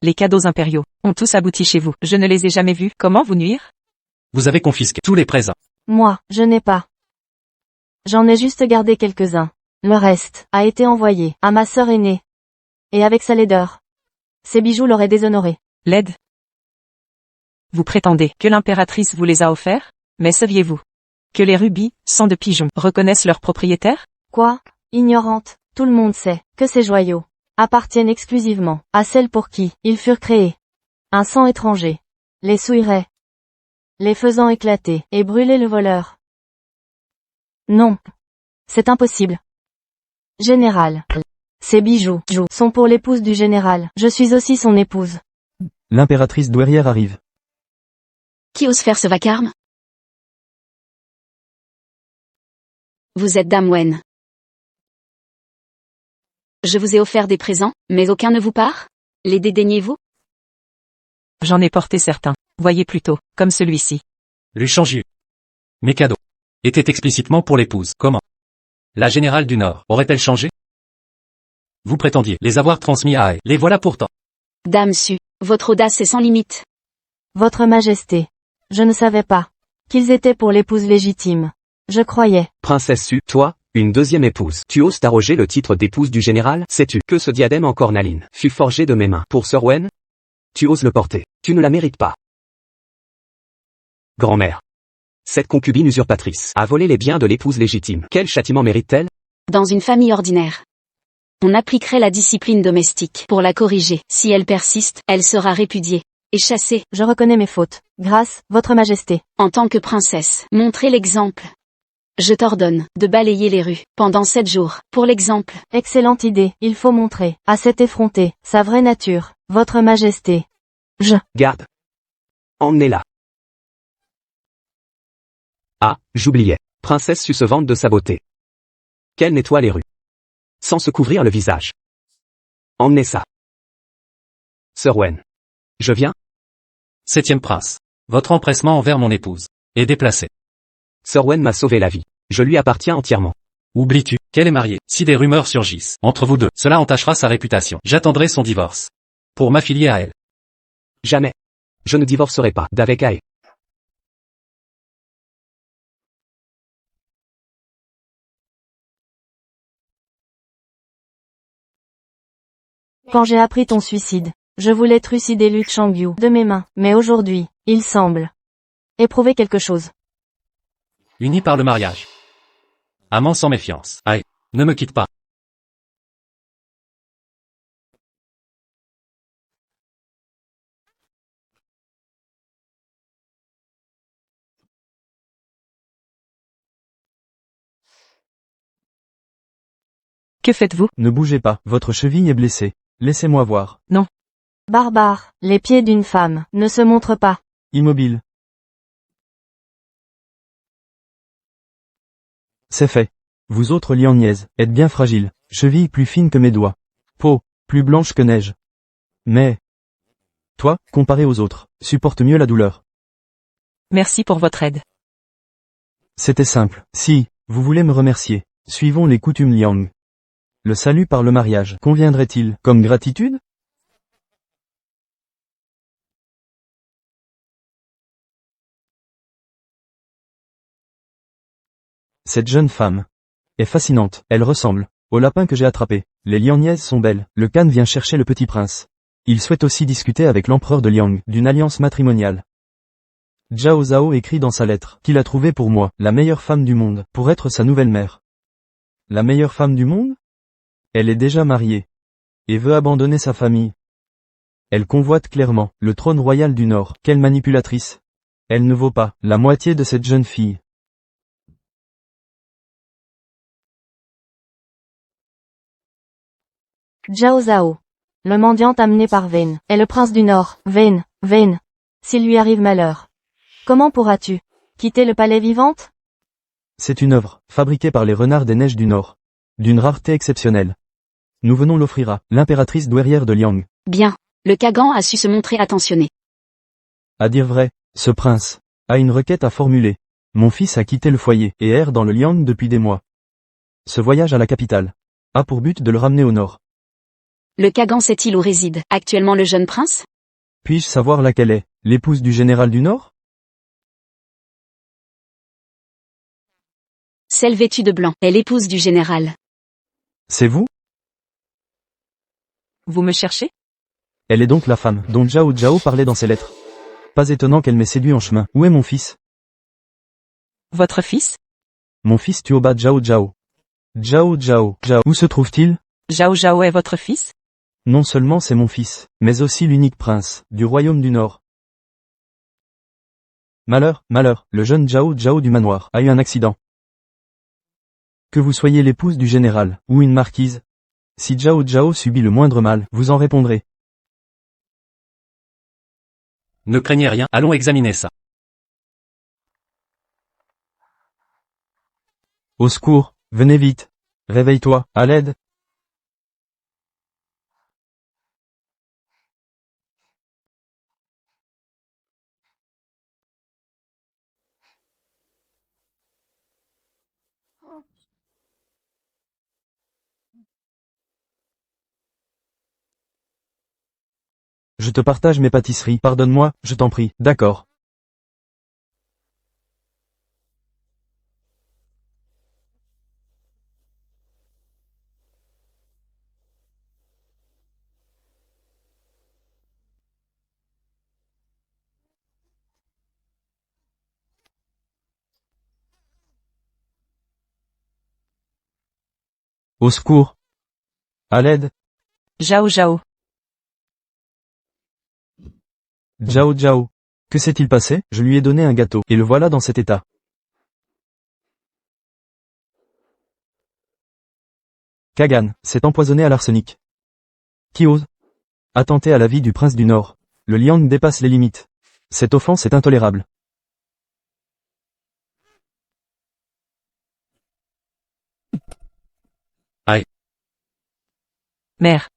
Les cadeaux impériaux ont tous abouti chez vous. Je ne les ai jamais vus. Comment vous nuire? Vous avez confisqué tous les présents. moi, je n'ai pas. J'en ai juste gardé quelques-uns. Le reste a été envoyé à ma sœur aînée. Et avec sa laideur, ces bijoux l'auraient déshonoré. Laide? Vous prétendez que l'impératrice vous les a offerts? Mais saviez-vous que les rubis, sang de pigeon, reconnaissent leurs propriétaires? Quoi? Ignorante, tout le monde sait que ces joyaux appartiennent exclusivement à celles pour qui ils furent créés. Un sang étranger les souillerait, les faisant éclater et brûler le voleur. Non. C'est impossible. Général. Ces bijoux sont pour l'épouse du général. Je suis aussi son épouse. L'impératrice douairière arrive. Qui ose faire ce vacarme? Vous êtes Dame Wen. Je vous ai offert des présents, mais aucun ne vous part? Les dédaignez-vous? J'en ai porté certains. Voyez plutôt, comme celui-ci. Lui change. Mes cadeaux étaient explicitement pour l'épouse. Comment? La générale du Nord aurait-elle changé? Vous prétendiez les avoir transmis à elle. Les voilà pourtant. Dame Su, votre audace est sans limite. Votre Majesté. Je ne savais pas qu'ils étaient pour l'épouse légitime. Je croyais. Princesse Su, toi, une deuxième épouse. Tu oses t'arroger le titre d'épouse du général? Sais-tu que ce diadème en cornaline fut forgé de mes mains pour Sir Wen? Tu oses le porter. Tu ne la mérites pas. Grand-mère. Cette concubine usurpatrice a volé les biens de l'épouse légitime. Quel châtiment mérite-t-elle? Dans une famille ordinaire, on appliquerait la discipline domestique pour la corriger. Si elle persiste, elle sera répudiée et chassée. Je reconnais mes fautes. Grâce, Votre Majesté. En tant que princesse, montrez l'exemple. Je t'ordonne de balayer les rues pendant 7 jours, pour l'exemple. Excellente idée. Il faut montrer à cet effronté sa vraie nature. Votre Majesté. Garde. Emmenez-la. Ah, j'oubliais. Princesse Su se vante de sa beauté. Qu'elle nettoie les rues. Sans se couvrir le visage. Emmenez ça. Sir Wen. Je viens? 7e prince. Votre empressement envers mon épouse est déplacé. Sir Wen m'a sauvé la vie. Je lui appartiens entièrement. Oublies-tu qu'elle est mariée? Si des rumeurs surgissent entre vous deux, cela entachera sa réputation. J'attendrai son divorce pour m'affilier à elle. Jamais. Je ne divorcerai pas d'avec Ae. Quand j'ai appris ton suicide, je voulais trucider Luke Shangyu de mes mains, mais aujourd'hui, il semble éprouver quelque chose. Unis par le mariage. Amant sans méfiance. Aïe, ne me quitte pas. Que faites-vous? Ne bougez pas, votre cheville est blessée. Laissez-moi voir. Barbare, les pieds d'une femme ne se montrent pas. Immobile. C'est fait. Vous autres Liangniez, êtes bien fragiles. Cheville plus fine que mes doigts. Peau, plus blanche que neige. Mais, toi, comparé aux autres, supporte mieux la douleur. Merci pour votre aide. C'était simple. Si, vous voulez me remercier, suivons les coutumes Liang. Le salut par le mariage conviendrait-il comme gratitude? Cette jeune femme est fascinante. Elle ressemble au lapin que j'ai attrapé. Les Liangniaises sont belles. Le Khan vient chercher le petit prince. Il souhaite aussi discuter avec l'empereur de Liang d'une alliance matrimoniale. Zhao Zhao écrit dans sa lettre qu'il a trouvé pour moi la meilleure femme du monde pour être sa nouvelle mère. La meilleure femme du monde? Elle est déjà mariée et veut abandonner sa famille. Elle convoite clairement le trône royal du Nord. Quelle manipulatrice! Elle ne vaut pas la moitié de cette jeune fille. Zhao Zhao. Le mendiant amené par Vayne est le prince du Nord. Vayne. S'il lui arrive malheur, comment pourras-tu quitter le palais vivante? C'est une œuvre, fabriquée par les renards des neiges du Nord. D'une rareté exceptionnelle. Nous venons l'offrir à l'impératrice douairière de Liang. Bien. Le Kagan a su se montrer attentionné. À dire vrai, ce prince a une requête à formuler. Mon fils a quitté le foyer et erre dans le Liang depuis des mois. Ce voyage à la capitale a pour but de le ramener au nord. Le Kagan sait-il où réside actuellement le jeune prince? Puis-je savoir laquelle est l'épouse du général du Nord? Celle vêtue de blanc est l'épouse du général. C'est vous? Vous me cherchez? Elle est donc la femme dont Zhao Zhao parlait dans ses lettres. Pas étonnant qu'elle m'ait séduit en chemin. Où est mon fils? Votre fils? Mon fils Tuoba Zhao Zhao. Zhao. Où se trouve-t-il? Zhao Zhao est votre fils? Non seulement c'est mon fils, mais aussi l'unique prince du royaume du Nord. Malheur, le jeune Zhao Zhao du manoir a eu un accident. Que vous soyez l'épouse du général, ou une marquise. Si Zhao Zhao subit le moindre mal, vous en répondrez. Ne craignez rien, allons examiner ça. Au secours, venez vite. Réveille-toi, à l'aide. Je te partage mes pâtisseries, pardonne-moi, je t'en prie, d'accord. Au secours. À l'aide. Zhao Zhao. Zhao Zhao. Que s'est-il passé? Je lui ai donné un gâteau, et le voilà dans cet état. Kagan, s'est empoisonné à l'arsenic. Qui ose attenter à la vie du prince du Nord? Le Liang dépasse les limites. Cette offense est intolérable. Mère.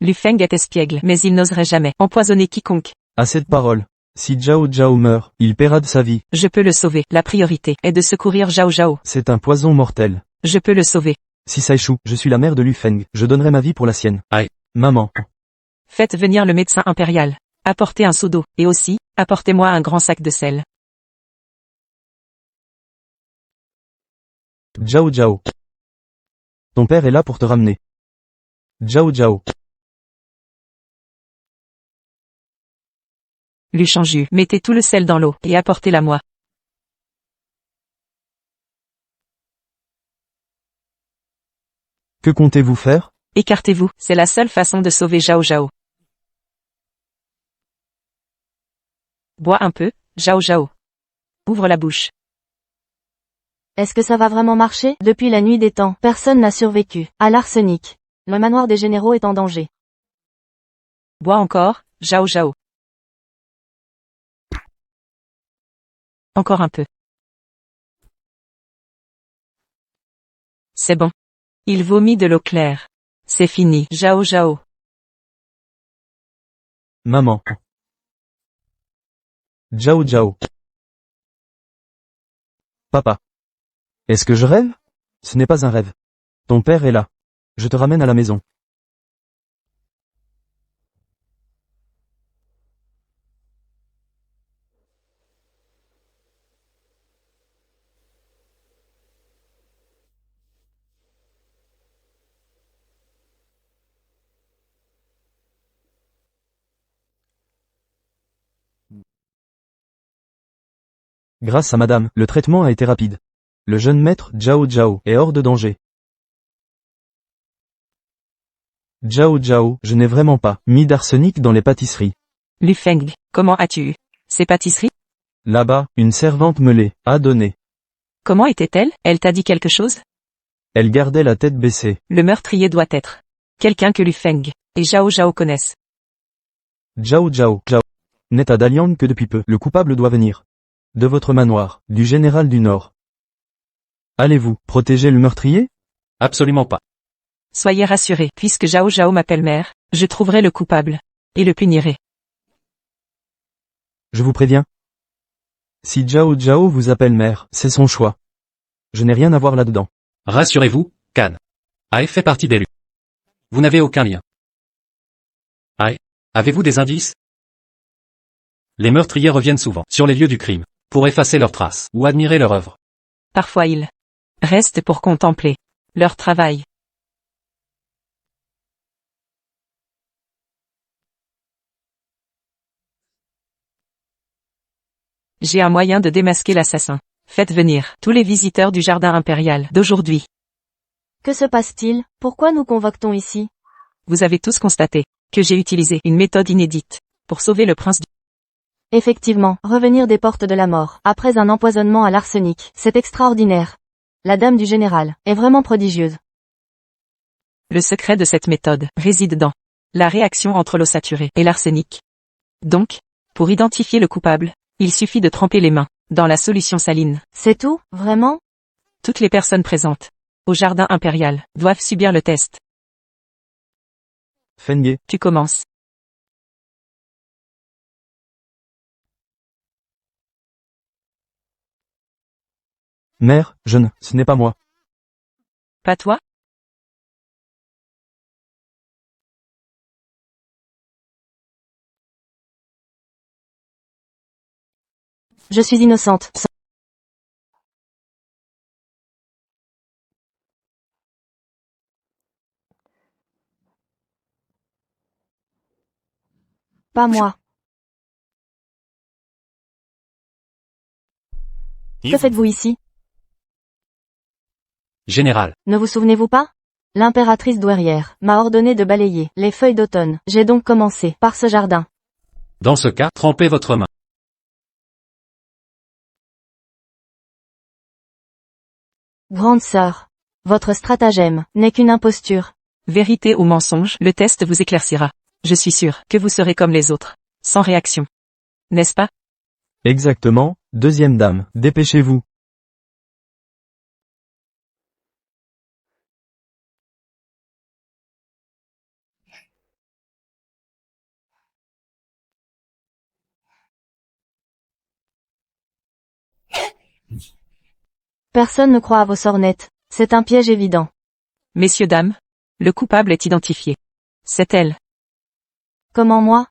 Lu Feng est espiègle, mais il n'oserait jamais empoisonner quiconque. Assez de paroles. Si Zhao Zhao meurt, il paiera de sa vie. Je peux le sauver. La priorité est de secourir Zhao Zhao. C'est un poison mortel. Je peux le sauver. Si ça échoue, je suis la mère de Lu Feng, je donnerai ma vie pour la sienne. Aïe. Maman. Faites venir le médecin impérial. Apportez un seau d'eau, et aussi, apportez-moi un grand sac de sel. Zhao Zhao. Ton père est là pour te ramener. Zhao Zhao. Lu Shangju, mettez tout le sel dans l'eau, et apportez-la moi. Que comptez-vous faire? Écartez-vous, c'est la seule façon de sauver Zhao Zhao. Bois un peu, Zhao Zhao. Ouvre la bouche. Est-ce que ça va vraiment marcher? Depuis la nuit des temps, personne n'a survécu à l'arsenic. Le manoir des généraux est en danger. Bois encore, Zhao Zhao. Encore un peu. C'est bon. Il vomit de l'eau claire. C'est fini, Zhao Zhao. Maman. Zhao Zhao. Papa. Est-ce que je rêve? Ce n'est pas un rêve. Ton père est là. Je te ramène à la maison. Grâce à madame, le traitement a été rapide. Le jeune maître, Zhao Zhao, est hors de danger. Zhao Zhao, je n'ai vraiment pas mis d'arsenic dans les pâtisseries. Lu Feng, comment as-tu eu ces pâtisseries? Là-bas, une servante me les a données. Comment était-elle? Elle t'a dit quelque chose? Elle gardait la tête baissée. Le meurtrier doit être quelqu'un que Lu Feng et Zhao Zhao connaissent. Zhao Zhao, Zhao, n'est à Dalian que depuis peu. Le coupable doit venir de votre manoir, du général du Nord. Allez-vous protéger le meurtrier? Absolument pas. Soyez rassurés, puisque Zhao Zhao m'appelle mère, je trouverai le coupable et le punirai. Je vous préviens. Si Zhao Zhao vous appelle mère, c'est son choix. Je n'ai rien à voir là-dedans. Rassurez-vous, Khan. Aïe fait partie des Lu. Vous n'avez aucun lien. Aïe. Avez-vous des indices? Les meurtriers reviennent souvent sur les lieux du crime, pour effacer leurs traces, ou admirer leur œuvre. Parfois ils restent pour contempler leur travail. J'ai un moyen de démasquer l'assassin. Faites venir tous les visiteurs du jardin impérial d'aujourd'hui. Que se passe-t-il? Pourquoi nous convoque-t-on ici? Vous avez tous constaté que j'ai utilisé une méthode inédite pour sauver le prince du... Effectivement, revenir des portes de la mort, après un empoisonnement à l'arsenic, c'est extraordinaire. La dame du général est vraiment prodigieuse. Le secret de cette méthode réside dans la réaction entre l'eau saturée et l'arsenic. Donc, pour identifier le coupable, il suffit de tremper les mains dans la solution saline. C'est tout, vraiment? Toutes les personnes présentes au jardin impérial doivent subir le test. Fengue, Tu commences. mère, ce n'est pas moi. Pas toi? Je suis innocente. Pas moi. Que faites-vous ici? Général, Ne vous souvenez-vous pas? L'impératrice douairière m'a ordonné de balayer les feuilles d'automne. J'ai donc commencé par ce jardin. dans ce cas, trempez votre main. Grande sœur, votre stratagème n'est qu'une imposture. Vérité ou mensonge, le test vous éclaircira. Je suis sûr que vous serez comme les autres, sans réaction. N'est-ce pas? Exactement, deuxième dame, dépêchez-vous. Personne ne croit à vos sornettes. C'est un piège évident. Messieurs, dames, le coupable est identifié. C'est elle. Comment moi?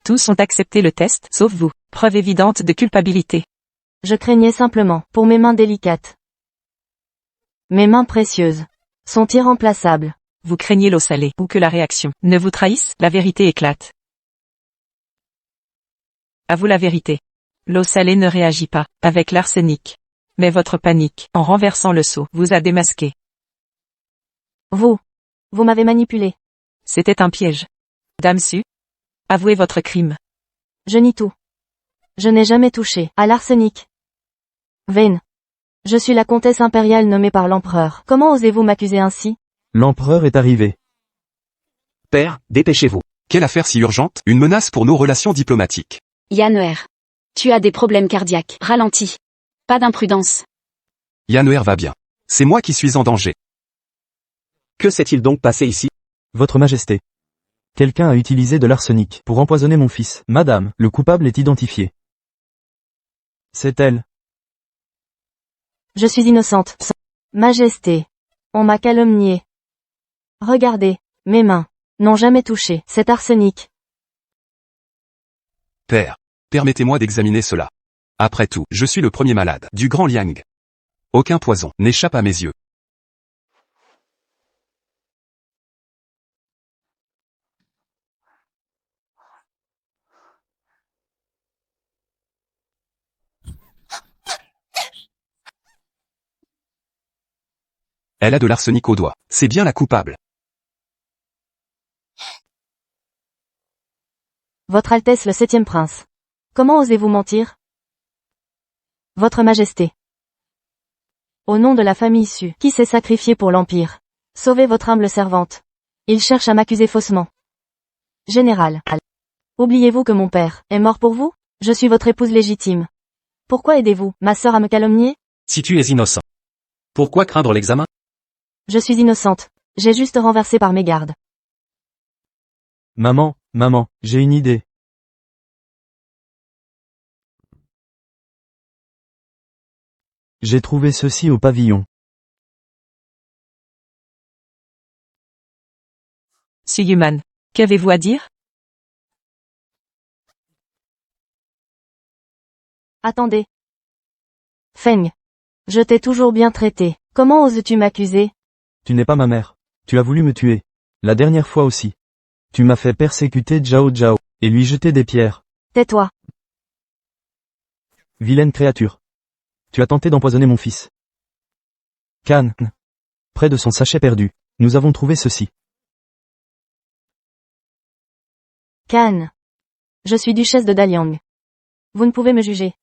Tous ont accepté le test, sauf vous. Preuve évidente de culpabilité. Je craignais simplement pour mes mains délicates. Mes mains précieuses sont irremplaçables. Vous craignez l'eau salée, ou que la réaction ne vous trahisse, la vérité éclate. À vous la vérité. L'eau salée ne réagit pas avec l'arsenic. Mais votre panique, en renversant le seau, vous a démasqué. Vous m'avez manipulé. C'était un piège. Dame Su, avouez votre crime. Je nie tout. Je n'ai jamais touché à l'arsenic. Vane. Je suis la comtesse impériale nommée par l'empereur. Comment osez-vous m'accuser ainsi? L'empereur est arrivé. Père, dépêchez-vous. Quelle affaire si urgente? Une menace pour nos relations diplomatiques. Yanner. Tu as des problèmes cardiaques. Ralentis. Pas d'imprudence. Yanner va bien. C'est moi qui suis en danger. Que s'est-il donc passé ici? Votre Majesté. Quelqu'un a utilisé de l'arsenic pour empoisonner mon fils. Madame, le coupable est identifié. C'est elle. Je suis innocente. Majesté. On m'a calomnié. Regardez, mes mains n'ont jamais touché cet arsenic. Père, permettez-moi d'examiner cela. Après tout, je suis le premier malade du grand Liang. Aucun poison n'échappe à mes yeux. Elle a de l'arsenic au doigt. C'est bien la coupable. Votre Altesse le 7e prince. Comment osez-vous mentir? Votre Majesté. Au nom de la famille Su, qui s'est sacrifiée pour l'Empire, sauvez votre humble servante. Il cherche à m'accuser faussement. Général. Oubliez-vous que mon père est mort pour vous? Je suis votre épouse légitime. Pourquoi aidez-vous ma sœur à me calomnier? Si tu es innocent. Pourquoi craindre l'examen? Je suis innocente. J'ai juste renversé par mégarde. Maman, j'ai une idée. J'ai trouvé ceci au pavillon. Suyuman, qu'avez-vous à dire? Attendez. Feng. Je t'ai toujours bien traité. Comment oses-tu m'accuser? Tu n'es pas ma mère. Tu as voulu me tuer. La dernière fois aussi. Tu m'as fait persécuter Zhao Zhao, et lui jeter des pierres. Tais-toi. Vilaine créature. Tu as tenté d'empoisonner mon fils. Kan. Près de son sachet perdu, nous avons trouvé ceci. Kan. Je suis duchesse de Daliang. Vous ne pouvez me juger.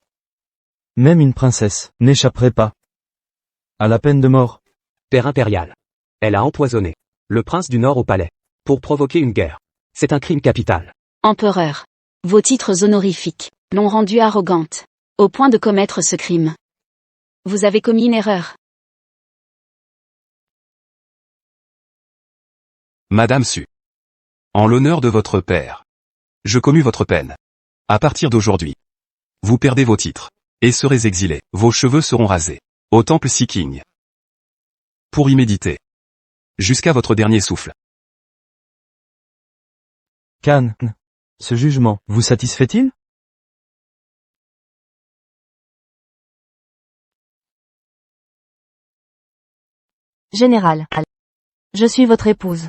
Même une princesse n'échapperait pas À la peine de mort. Père impérial. Elle a empoisonné le prince du Nord au palais pour provoquer une guerre. C'est un crime capital. Empereur. Vos titres honorifiques l'ont rendue arrogante, au point de commettre ce crime. Vous avez commis une erreur. Madame Su. En l'honneur de votre père. Je commue votre peine. À partir d'aujourd'hui. Vous perdez vos titres. Et serez exilé. Vos cheveux seront rasés. Au temple Seeking. Pour y méditer. Jusqu'à votre dernier souffle. Khan, ce jugement vous satisfait-il? Général. Je suis votre épouse.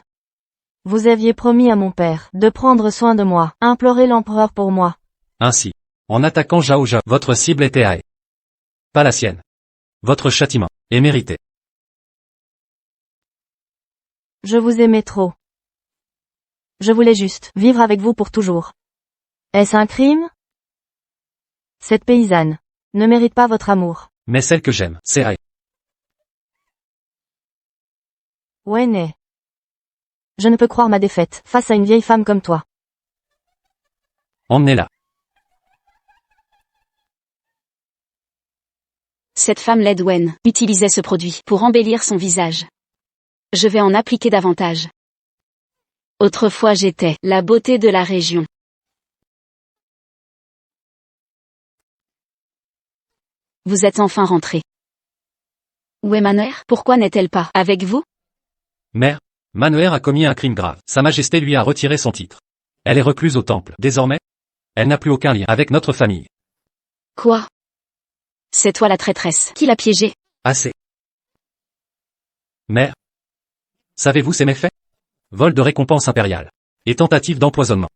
Vous aviez promis à mon père de prendre soin de moi, implorer l'empereur pour moi. Ainsi, en attaquant Zhao Zhao, votre cible était Ae. Pas la sienne. Votre châtiment est mérité. Je vous aimais trop. Je voulais juste vivre avec vous pour toujours. Est-ce un crime? Cette paysanne ne mérite pas votre amour. Mais celle que j'aime, c'est Ae. Wenne. Je ne peux croire ma défaite face à une vieille femme comme toi. Emmenez-la. Cette femme laide Wen utilisait ce produit pour embellir son visage. Je vais en appliquer davantage. Autrefois j'étais la beauté de la région. Vous êtes enfin rentré. Où est ma mère? Pourquoi n'est-elle pas avec vous? Mère, Manuer a commis un crime grave. Sa Majesté lui a retiré son titre. Elle est recluse au temple. Désormais, elle n'a plus aucun lien avec notre famille. Quoi? C'est toi la traîtresse qui l'a piégée. Assez. Mère, savez-vous ces méfaits? Vol de récompense impériale. Et tentative d'empoisonnement.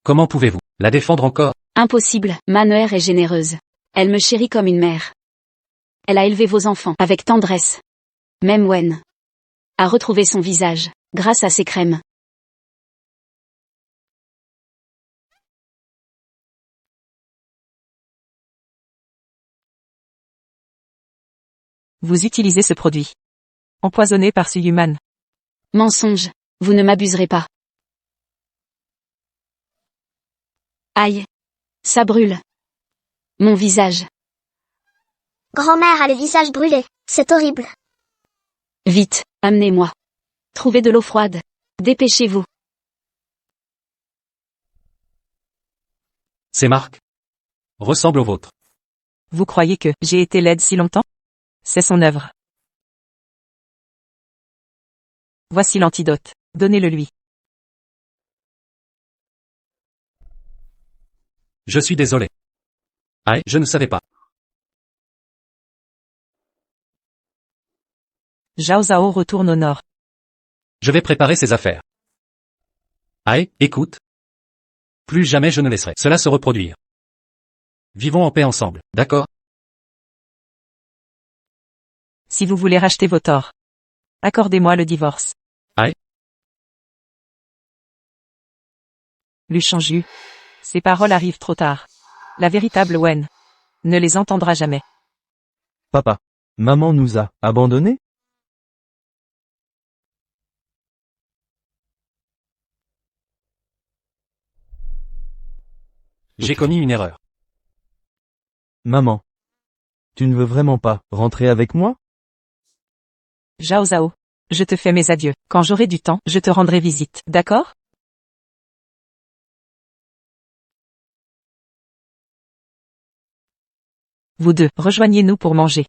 Comment pouvez-vous la défendre encore? Impossible, Manuer est généreuse. Elle me chérit comme une mère. Elle a élevé vos enfants avec tendresse. Même Wen a retrouvé son visage, grâce à ses crèmes. Vous utilisez ce produit. Empoisonné par ce human. Mensonge. Vous ne m'abuserez pas. Aïe. Ça brûle. Mon visage. Grand-mère a le visage brûlé. C'est horrible. Vite, amenez-moi. Trouvez de l'eau froide. Dépêchez-vous. Ces marques ressemblent aux vôtres. Vous croyez que j'ai été laide si longtemps? C'est son œuvre. Voici l'antidote. Donnez-le lui. Je suis désolé. Aïe, je ne savais pas. Zhao Zhao retourne au nord. Je vais préparer ses affaires. Aïe, écoute. Plus jamais je ne laisserai cela se reproduire. Vivons en paix ensemble, d'accord? Si vous voulez racheter vos torts, accordez-moi le divorce. Aïe. Lu Shangju. Ces paroles arrivent trop tard. La véritable Wen ne les entendra jamais. Papa. Maman nous a abandonnés? J'ai commis une erreur. Maman. Tu ne veux vraiment pas rentrer avec moi? Zhao Zhao. Je te fais mes adieux. Quand j'aurai du temps, je te rendrai visite. D'accord? Vous deux, rejoignez-nous pour manger.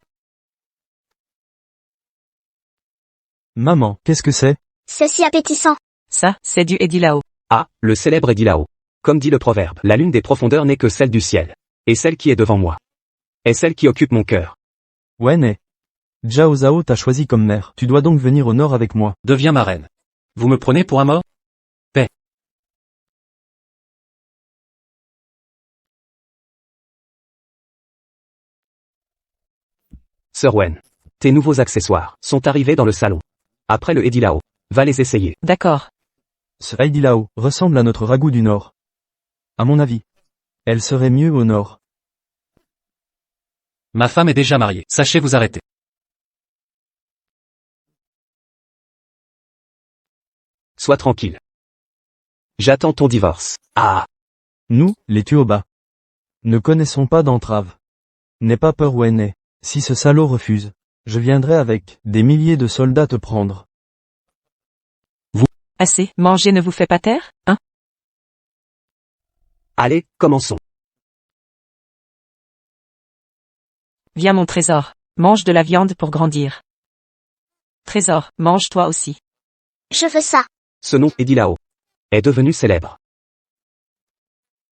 Maman, qu'est-ce que c'est? C'est si appétissant. Ça, c'est du Edilao. Ah, le célèbre Edilao. Comme dit le proverbe, la lune des profondeurs n'est que celle du ciel. Et celle qui est devant moi est celle qui occupe mon cœur. Wenne. Zhao Zhao t'a choisi comme mère. Tu dois donc venir au nord avec moi. Deviens ma reine. Vous me prenez pour un mort? Paix. Sir Wen. Tes nouveaux accessoires sont arrivés dans le salon. Après le Edilao. Va les essayer. D'accord. Ce Heidi Lao ressemble à notre ragoût du nord. À mon avis. Elle serait mieux au nord. Ma femme est déjà mariée. Sachez vous arrêter. Sois tranquille. J'attends ton divorce. Ah. Nous, les Tuoba. Ne connaissons pas d'entrave. N'aie pas peur Wenne. Si ce salaud refuse, je viendrai avec des milliers de soldats te prendre. Assez, manger ne vous fait pas taire, hein? Allez, commençons. Viens mon trésor, mange de la viande pour grandir. Trésor, mange toi aussi. Je veux ça. Ce nom, Edilao, est devenu célèbre.